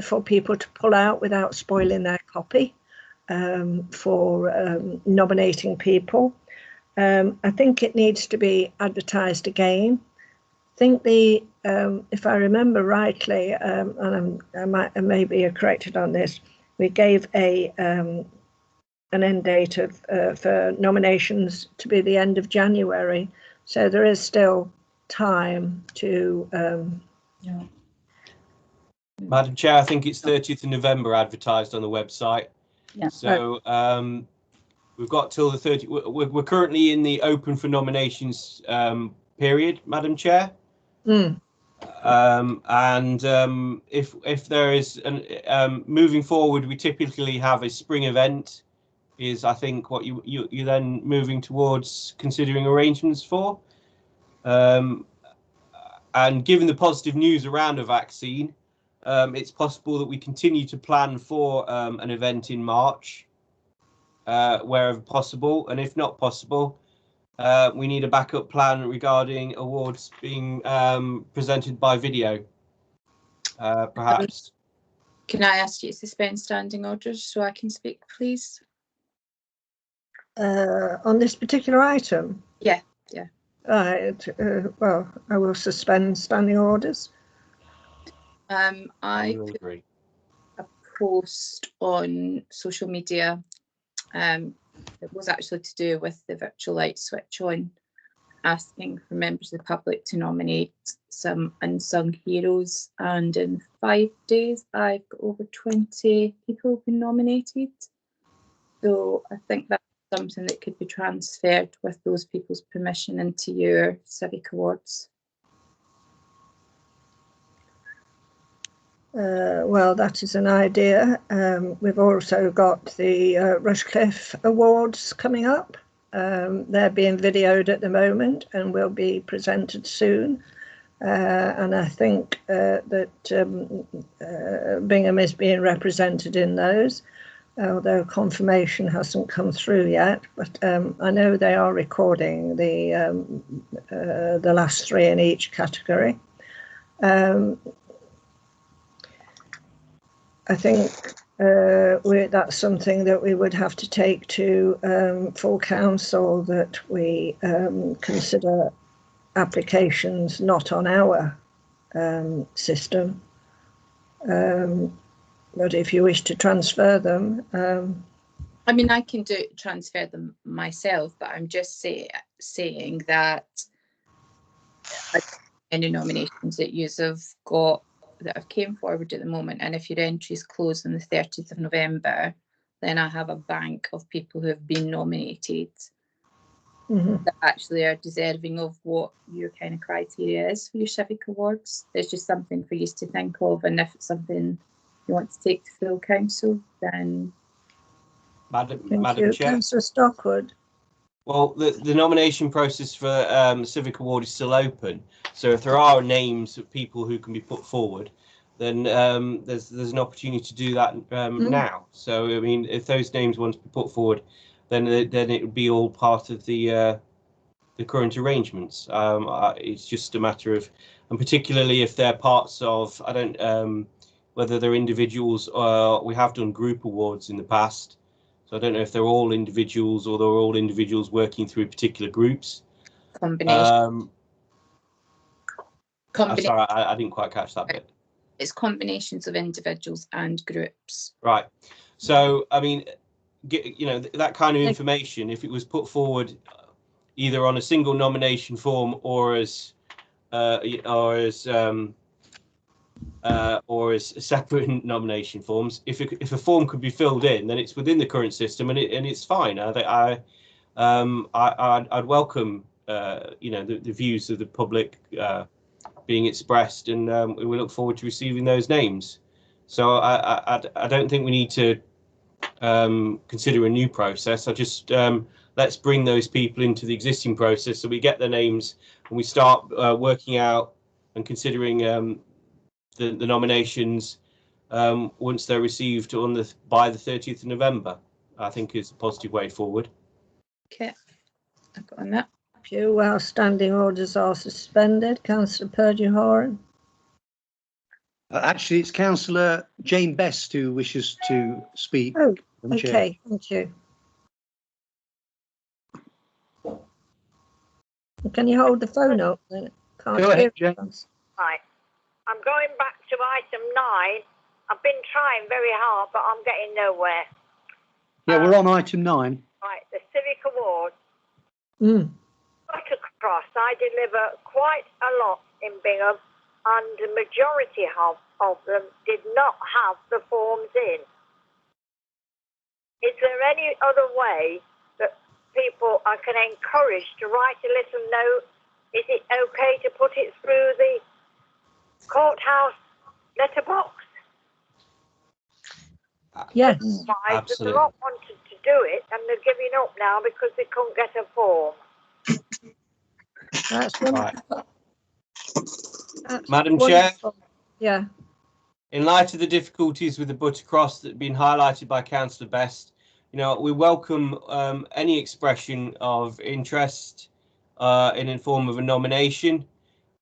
S1: for people to pull out without spoiling their copy for nominating people. I think it needs to be advertised again. I think if I remember rightly, and I may be corrected on this, we gave an end date for nominations to be the end of January. So there is still time to.
S7: Madam Chair, I think it's 30th of November advertised on the website.
S2: Yeah.
S7: So we've got till the 30th. We're currently in the open for nominations period, Madam Chair. If there is moving forward, we typically have a spring event. Is I think what you then moving towards considering arrangements for. And given the positive news around a vaccine, it's possible that we continue to plan for an event in March, wherever possible. And if not possible, we need a backup plan regarding awards being presented by video, perhaps.
S11: Can I ask you to suspend standing orders so I can speak, please?
S1: On this particular item?
S11: Yeah.
S1: Right. Well, I will suspend standing orders.
S11: I
S7: will agree.
S11: A post on social media. It was actually to do with the virtual light switch on, asking for members of the public to nominate some unsung heroes. And in 5 days, I've got over 20 people been nominated. So I think that's something that could be transferred with those people's permission into your civic awards.
S1: Well, that is an idea. We've also got the Rushcliffe Awards coming up. They're being videoed at the moment and will be presented soon. And I think that Bingham is being represented in those, although confirmation hasn't come through yet. But I know they are recording the last 3 in each category. I think that's something that we would have to take to full council, that we consider applications not on our system. But if you wish to transfer them,
S11: I mean, I can transfer them myself, but I'm just saying that any nominations that you have got that have came forward at the moment, and if your entries close on the 30th of November, then I have a bank of people who have been nominated that actually are deserving of what your kind of criteria is for your civic awards. There's just something for you to think of, and if it's something you want to take to full council, then
S7: Madam Chair.
S1: Councillor Stockwood.
S7: Well, the nomination process for the Civic Award is still open. So if there are names of people who can be put forward, then there's an opportunity to do that now. So I mean, if those names want to be put forward, then it would be all part of the current arrangements. It's just a matter of, and particularly if they're parts of, I don't whether they're individuals. We have done group awards in the past. So I don't know if they're all individuals or they're all individuals working through particular groups.
S11: Combination.
S7: I'm sorry, I didn't quite catch that bit.
S11: It's combinations of individuals and groups.
S7: Right. So, I mean, you know, that kind of information, if it was put forward either on a single nomination form or as separate nomination forms, if a form could be filled in, then it's within the current system and it's fine. I'd welcome you know, the views of the public being expressed, and we look forward to receiving those names. So I don't think we need to consider a new process. I just let's bring those people into the existing process so we get their names and we start working out and considering the nominations once they're received by the 30th of November. I think is a positive way forward.
S11: Okay, I've got on that.
S1: While standing orders are suspended, Councillor Purdy-Horan.
S8: Actually, it's Councillor Jane Best who wishes to speak.
S1: Oh, okay, thank you. Can you hold the phone up then?
S8: Go ahead, Jane.
S10: Right. I'm going back to item 9. I've been trying very hard, but I'm getting nowhere.
S8: Yeah, we're on item 9.
S10: Right, the Civic Award. Right across, I deliver quite a lot in Bingham, and the majority of them did not have the forms in. Is there any other way that people I can encourage to write a little note? Is it okay to put it through the courthouse letterbox?
S1: Yes,
S7: absolutely.
S10: There's a lot wanted to do it, and they're giving up now because they couldn't get a form.
S1: That's
S7: Right.
S1: wonderful. That's
S7: Madam Chair,
S1: wonderful. Yeah.
S7: in light of the difficulties with the Buttercross that have been highlighted by Councillor Best, we welcome any expression of interest in the form of a nomination.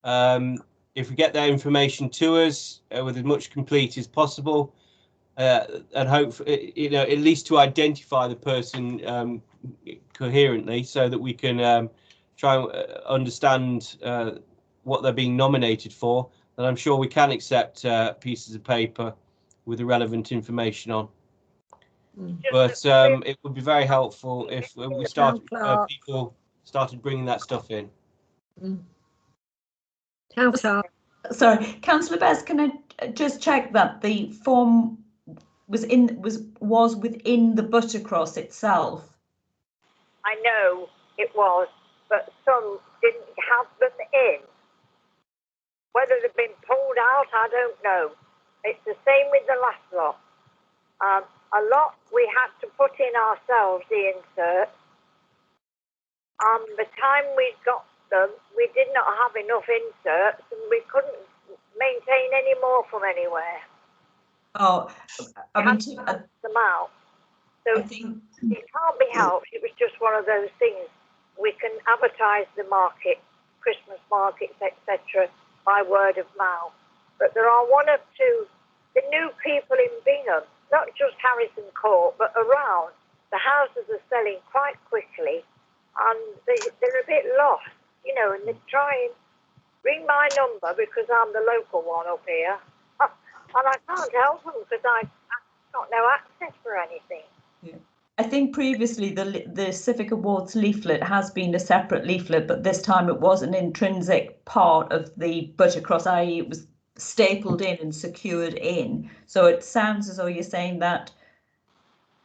S7: If we get that information to us with as much complete as possible, and hope, at least to identify the person coherently, so that we can try and understand what they're being nominated for, then I'm sure we can accept pieces of paper with the relevant information on. But it would be very helpful if we people started bringing that stuff in.
S1: Town clerk.
S2: Sorry, Councillor Best, can I just check that the form was within the Buttercross itself?
S10: I know it was, but some didn't have them in. Whether they've been pulled out, I don't know. It's the same with the last lot. A lot we had to put in ourselves, the inserts. The time we got them, we did not have enough inserts and we couldn't maintain any more from anywhere.
S2: Oh, I mean,
S10: them out. So it can't be helped. It was just one of those things. We can advertise the market, Christmas markets, etc., by word of mouth. But there are one or two, the new people in Bingham, not just Harrison Court, but around. The houses are selling quite quickly, and they're a bit lost, and they try and ring my number because I'm the local one up here, and I can't help them because I've got no access for anything.
S2: Yeah. I think previously the Civic Awards leaflet has been a separate leaflet, but this time it was an intrinsic part of the Buttercross, i.e. it was stapled in and secured in. So it sounds as though you're saying that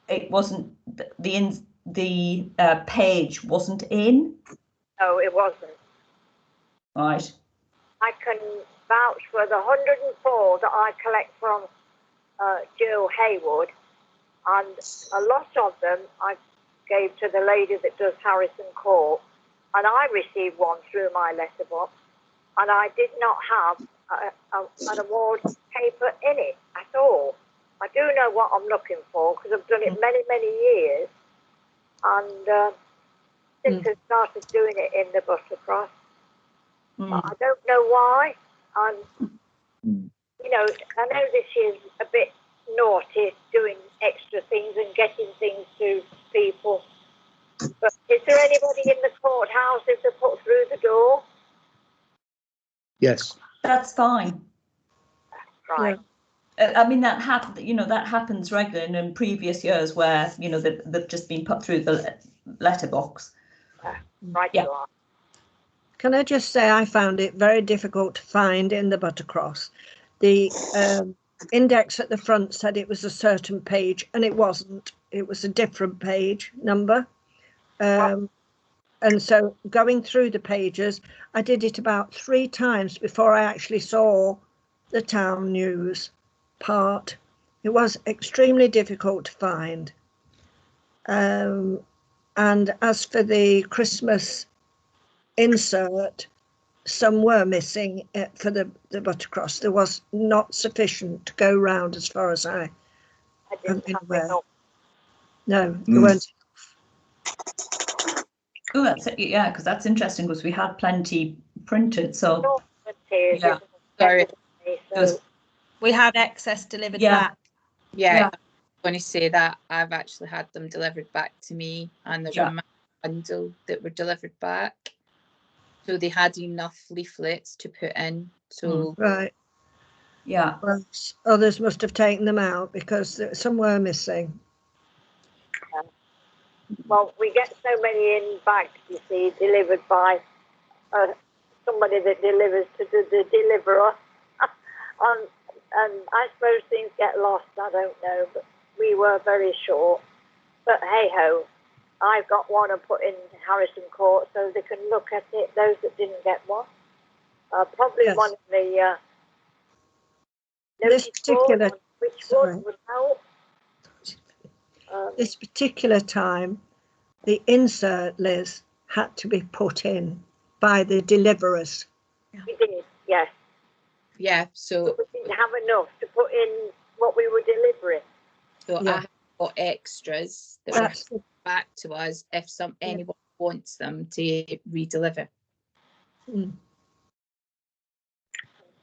S2: it wasn't, the page wasn't in?
S10: No, it wasn't.
S2: Right.
S10: I can vouch for the 104 that I collect from Jill Haywood, and a lot of them I gave to the lady that does Harrison Court, and I received one through my letterbox, and I did not have an award paper in it at all. I do know what I'm looking for because I've done it many, many years, and since I started doing it in the Buttercross, but I don't know why. And I know this year's a bit naughty doing extra things and getting things to people. But is there anybody in the courthouse if they put through the door?
S8: Yes.
S2: That's fine.
S10: Right.
S2: I mean, that happens regularly in previous years where, they've just been put through the letterbox.
S10: Right.
S2: Yeah.
S10: You are.
S1: Can I just say I found it very difficult to find in the Buttercross. The index at the front said it was a certain page, and it wasn't. It was a different page number. And so going through the pages, I did it about 3 times before I actually saw the town news part. It was extremely difficult to find. And as for the Christmas insert, some were missing for the Buttercross. There was not sufficient to go round as far as I have been aware. No, there weren't.
S2: Oh, that's it. Yeah, because that's interesting because we had plenty printed. So
S10: yeah.
S11: Sorry.
S9: We had excess delivered back.
S11: Yeah. I'm going to say that I've actually had them delivered back to me, and there's a bundle that were delivered back. So they had enough leaflets to put in. So
S1: right.
S2: Yeah.
S1: Well, others must have taken them out because some were missing.
S10: Well, we get so many in bags, you see, delivered by somebody that delivers to the deliverer. And I suppose things get lost, I don't know, but we were very short. But hey-ho, I've got one and put in Harrison Court so they can look at it, those that didn't get one. Probably one of the
S1: this particular
S10: would help.
S1: This particular time, the insert, Liz, had to be put in by the deliverers.
S10: We did, yes.
S11: Yeah, so,
S10: But we didn't have enough to put in what we were delivering.
S11: so
S1: Yeah.
S11: I have got extras that
S1: That's
S11: will come back to us if anyone wants them to redeliver.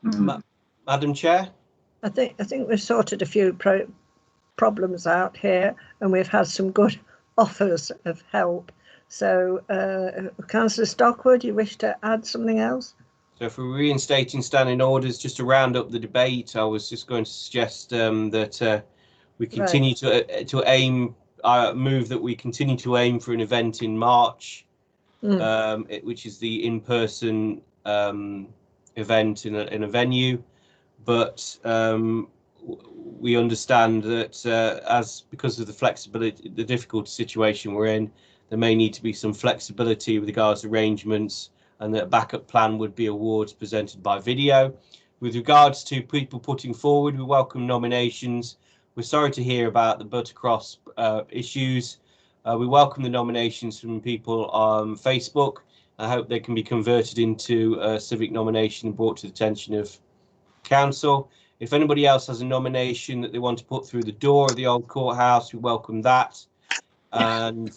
S7: Madam Chair?
S1: I think we've sorted a few problems out here, and we've had some good offers of help. So, Councillor Stockwood, you wish to add something else?
S7: So if we're reinstating standing orders, just to round up the debate, I was just going to suggest that we continue to aim, move that we continue to aim for an event in March, which is the in-person event in a venue. But we understand that because of the flexibility, the difficult situation we're in, there may need to be some flexibility with regards to arrangements, and that a backup plan would be awards presented by video. With regards to people putting forward, we welcome nominations. We're sorry to hear about the Buttercross issues. We welcome the nominations from people on Facebook. I hope they can be converted into a civic nomination and brought to the attention of council. If anybody else has a nomination that they want to put through the door of the old courthouse, we welcome that. And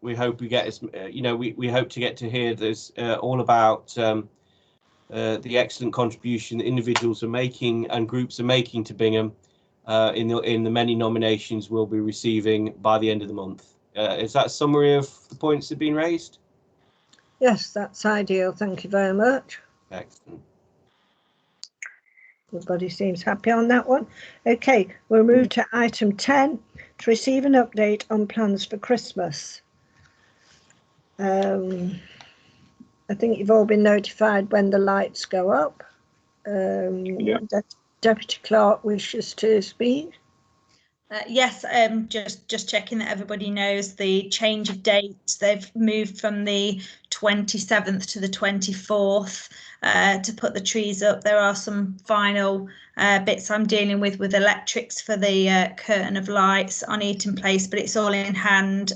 S7: we hope we get, we hope to get to hear this all about the excellent contribution that individuals are making and groups are making to Bingham in the many nominations we'll be receiving by the end of the month. Is that a summary of the points that have been raised?
S1: Yes, that's ideal. Thank you very much.
S7: Excellent.
S1: Everybody seems happy on that one. Okay, we'll move to item 10, to receive an update on plans for Christmas. I think you've all been notified when the lights go up. Deputy Clerk wishes to speak.
S9: Yes, just checking that everybody knows the change of date. They've moved from the 27th to the 24th to put the trees up. There are some final bits I'm dealing with electrics for the curtain of lights on Eaton Place, but it's all in hand.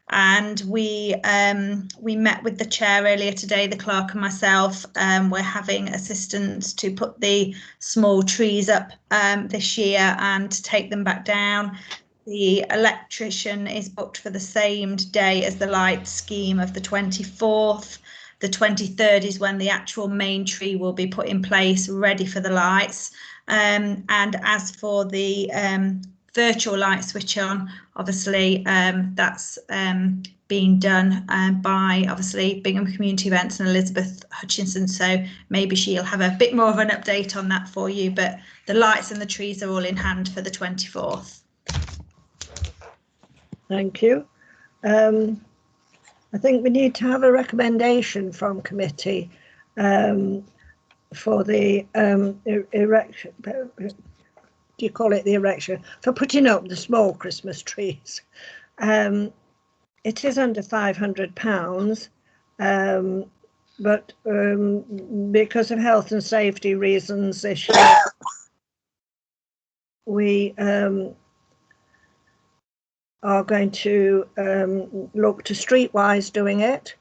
S9: And we met with the chair earlier today, the clerk and myself. We're having assistance to put the small trees up this year and to take them back down. The electrician is booked for the same day as the light scheme of the 24th. The 23rd is when the actual main tree will be put in place, ready for the lights. And as for the virtual light switch on, obviously that's being done by obviously Bingham Community Events and Elizabeth Hutchinson, so maybe she'll have a bit more of an update on that for you, but the lights and the trees are all in hand for the 24th.
S1: Thank you. I think we need to have a recommendation from committee for the erection. Do you call it the erection? For putting up the small Christmas trees. It is under £500, but because of health and safety reasons this year, we are going to look to Streetwise doing it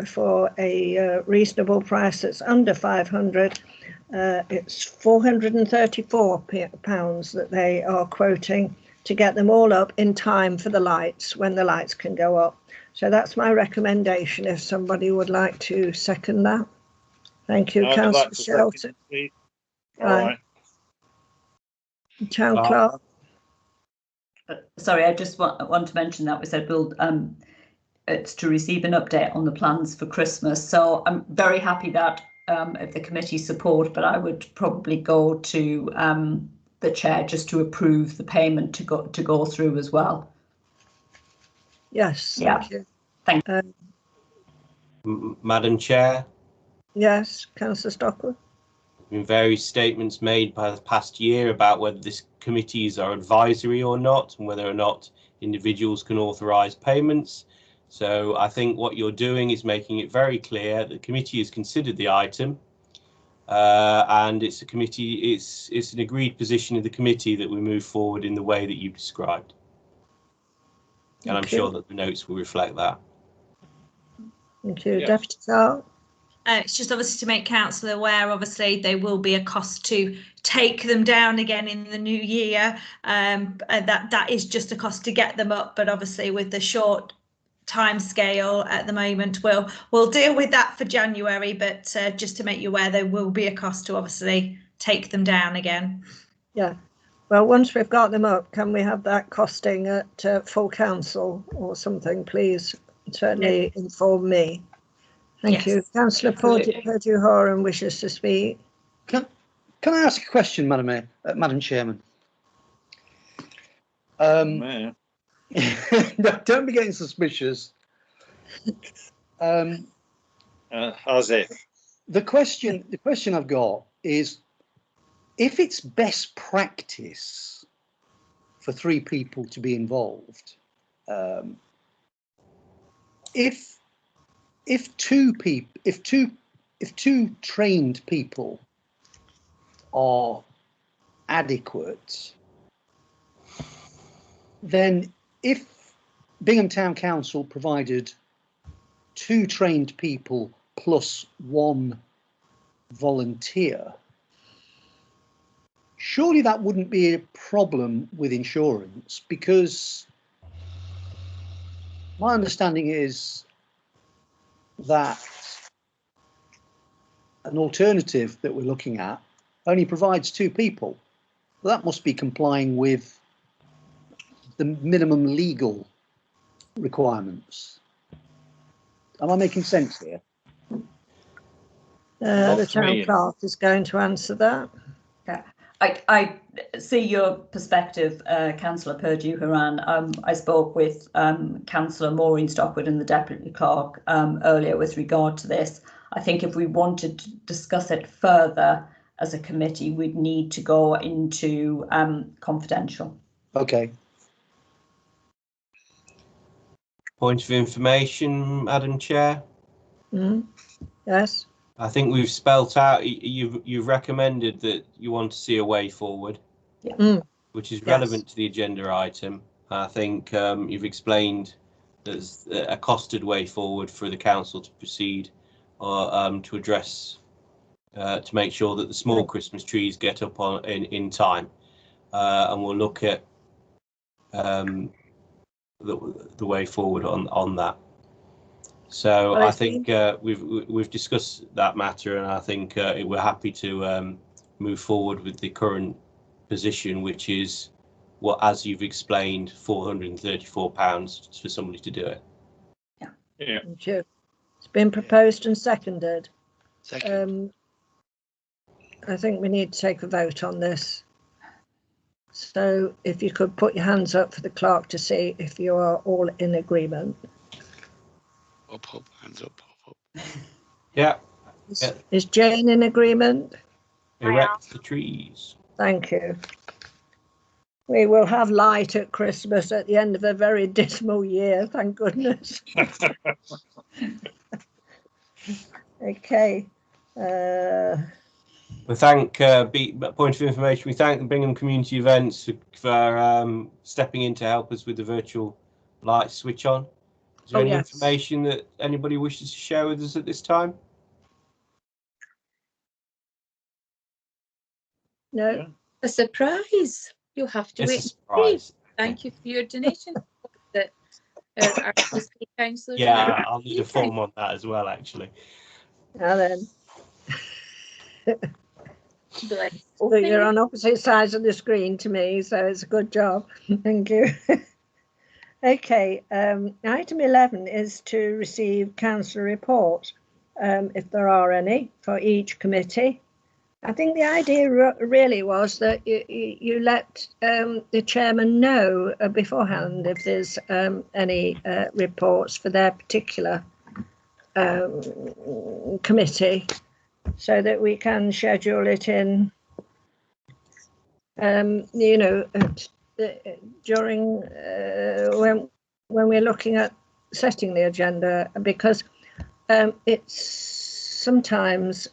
S1: for a reasonable price that's under 500. It's £434 that they are quoting to get them all up in time for the lights, when the lights can go up. So that's my recommendation, if somebody would like to second that. Thank you, Councillor Shelton.
S3: All right.
S1: Town Clerk.
S2: Sorry, I just want to mention that we said we'll it's to receive an update on the plans for Christmas. So I'm very happy that if the committee support, but I would probably go to the chair just to approve the payment to go through as well.
S1: Yes, thank you.
S2: Thank
S7: you. Madam Chair.
S1: Yes, Councillor Stockwell.
S7: There have been various statements made by the past year about whether this committees are advisory or not, and whether or not individuals can authorise payments. So I think what you're doing is making it very clear that the committee has considered the item, and it's a committee. It's an agreed position of the committee that we move forward in the way that you've described, and I'm sure that the notes will reflect that.
S1: Thank you,
S3: Yeah.
S1: Deputy Clerk.
S9: It's just obviously to make council aware, obviously there will be a cost to take them down again in the new year. That is just a cost to get them up, but obviously with the short time scale at the moment, we'll deal with that for January, but just to make you aware, there will be a cost to obviously take them down again.
S1: Yeah. Well, once we've got them up, can we have that costing at full council or something, please? Certainly inform me. Thank you. Councillor Purdue-Horan wishes to speak.
S8: Can I ask a question, Madam Chairman?
S3: Man.
S8: No, don't be getting suspicious.
S3: As if.
S8: The question I've got is, if it's best practice for 3 people to be involved, if two trained people are adequate, then if Bingham Town Council provided 2 trained people plus 1 volunteer, surely that wouldn't be a problem with insurance, because my understanding is that an alternative that we're looking at only provides 2 people. Well, that must be complying with the minimum legal requirements. Am I making sense here?
S1: The town clerk is going to answer that.
S2: Yeah, I see your perspective, Councillor Purdue-Horan. I spoke with Councillor Maureen Stockwood and the Deputy Clerk earlier with regard to this. I think if we wanted to discuss it further as a committee, we'd need to go into confidential.
S8: Okay.
S7: Point of information, Madam Chair.
S1: Yes.
S7: I think we've spelt out, you've recommended that you want to see a way forward, which is relevant to the agenda item. I think you've explained there's a costed way forward for the council to proceed to address, to make sure that the small Christmas trees get up in time. And we'll look at the way forward on that. So I think we've discussed that matter, and I think we're happy to move forward with the current position, which is as you've explained, £434 for somebody to do it.
S3: Yeah.
S1: Thank you. It's been proposed and seconded.
S4: Second.
S1: I think we need to take a vote on this. So if you could put your hands up for the clerk to see if you are all in agreement.
S4: Up, hands up, up.
S7: Yeah.
S1: Is Jane in agreement?
S7: Erect the trees.
S1: Thank you. We will have light at Christmas at the end of a very dismal year, thank goodness. Okay.
S7: We thank, point of information, we thank the Bingham Community Events for stepping in to help us with the virtual light switch on. Is there any information that anybody wishes to share with us at this time?
S1: No.
S11: A surprise. You'll have to wait.
S7: Surprise.
S11: Thank you for your donation. That our councillors.
S7: Yeah, I'll need a form on that as well, actually.
S1: Now then.
S11: Like,
S1: so you're on opposite sides of the screen to me, so it's a good job. Thank you. Okay, item 11 is to receive council reports, if there are any, for each committee. I think the idea really was that you let the chairman know beforehand if there's any reports for their particular committee, so that we can schedule it in, during when we're looking at setting the agenda, because it's sometimes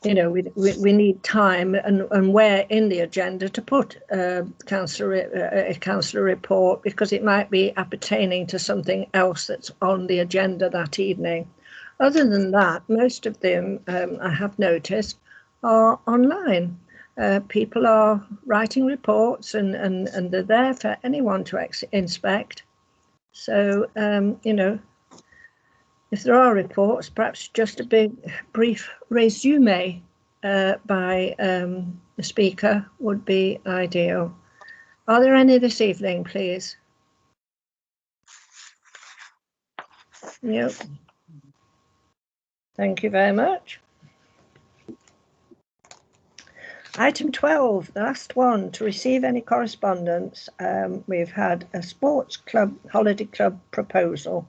S1: you know, we need time and where in the agenda to put a councillor report, because it might be appertaining to something else that's on the agenda that evening. Other than that, most of them, I have noticed, are online. People are writing reports and they're there for anyone to inspect. So, you know, if there are reports, perhaps just a brief resume by the speaker would be ideal. Are there any this evening, please? Yep. Thank you very much. Item 12, the last one, to receive any correspondence. We've had a sports club, holiday club proposal.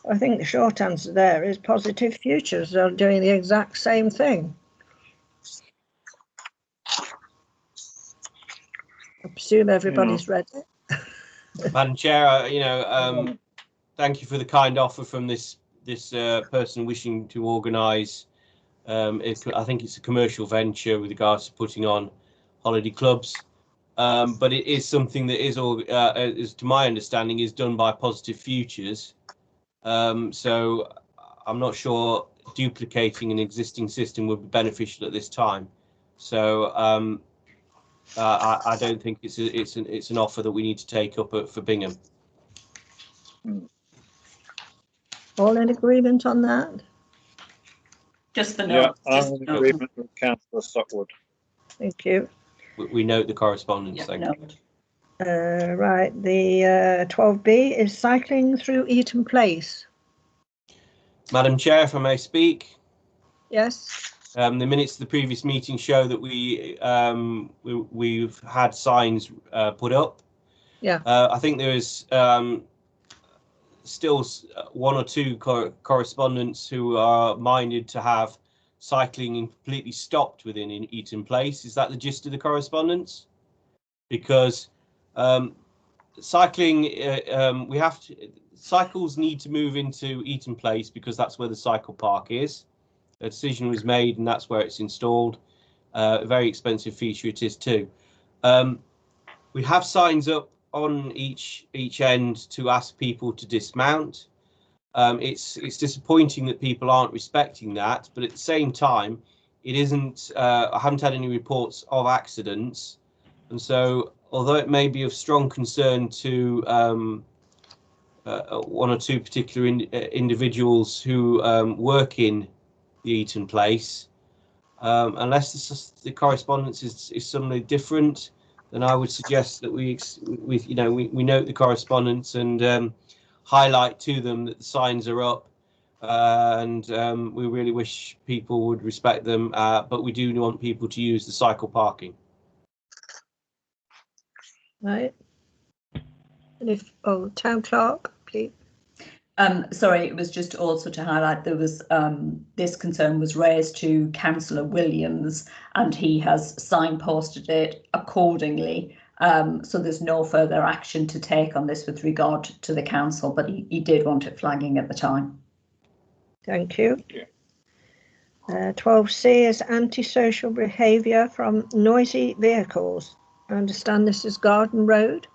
S1: I think the short answer there is Positive Futures are doing the exact same thing. I presume everybody's read it.
S7: Madam Chair, thank you for the kind offer from this person wishing to organise. I think it's a commercial venture with regards to putting on holiday clubs, but it is something that is to my understanding, is done by Positive Futures. So I'm not sure duplicating an existing system would be beneficial at this time. So I don't think it's an offer that we need to take up for Bingham.
S1: All in agreement on that?
S2: Just the
S3: Yeah,
S2: note.
S3: I'm in agreement with Councillor Stockwood.
S1: Thank you.
S7: We note the correspondence.
S2: Yeah,
S7: thank you.
S1: Right, the 12B is cycling through Eaton Place.
S7: Madam Chair, if I may speak.
S1: Yes.
S7: The minutes of the previous meeting show that we've had signs put up.
S1: Yeah.
S7: I think there is still one or two correspondents who are minded to have cycling completely stopped within Eaton Place. Is that the gist of the correspondence? Because cycling, cycles need to move into Eaton Place because that's where the cycle park is. A decision was made and that's where it's installed. A very expensive feature it is too. We have signs up on each end to ask people to dismount. It's disappointing that people aren't respecting that, but at the same time, it isn't. I haven't had any reports of accidents, and so although it may be of strong concern to one or two particular individuals who work in the Eaton Place, unless the correspondence is suddenly different, then I would suggest that we note the correspondence and highlight to them that the signs are up, and we really wish people would respect them, but we do want people to use the cycle parking.
S1: Right. And Town Clerk, please.
S2: Sorry, it was just also to highlight there was this concern was raised to Councillor Williams and he has signposted it accordingly. So there's no further action to take on this with regard to the council, but he did want it flagging at the time.
S1: Thank you. 12C is antisocial behaviour from noisy vehicles. I understand this is Garden Road.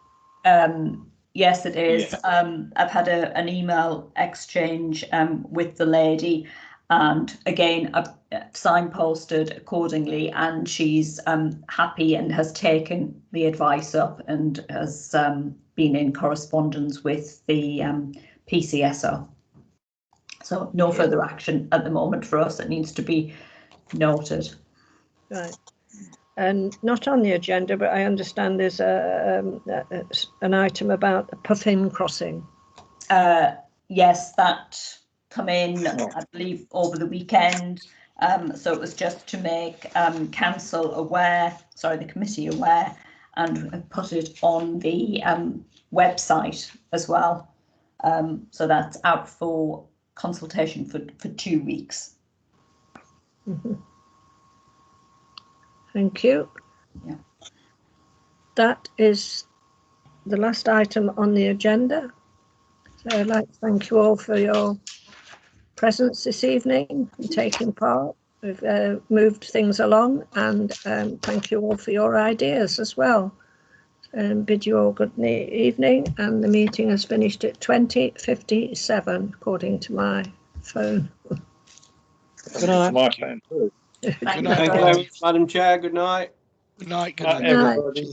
S2: Yes, it is.
S3: Yeah.
S2: I've had an email exchange with the lady, and again, I've signposted accordingly, and she's happy and has taken the advice up and has been in correspondence with the PCSO. So no further action at the moment for us. It needs to be noted.
S1: Right. And not on the agenda, but I understand there's an item about a Puffin crossing.
S2: Yes, that come in, I believe, over the weekend. So it was just to make council aware, sorry, the committee aware, and put it on the website as well. So that's out for consultation for 2 weeks.
S1: Mm-hmm. Thank you.
S2: Yeah.
S1: That is the last item on the agenda. So I'd like to thank you all for your presence this evening and taking part. we've moved things along, and thank you all for your ideas as well. Bid you all good evening, and the meeting has finished at 20:57 according to my phone.
S8: Good night.
S3: My phone too.
S4: Good
S7: Thank
S4: night,
S7: you very much, Madam Chair. Good night.
S4: good night. Good
S3: Night,
S4: night.
S3: everybody.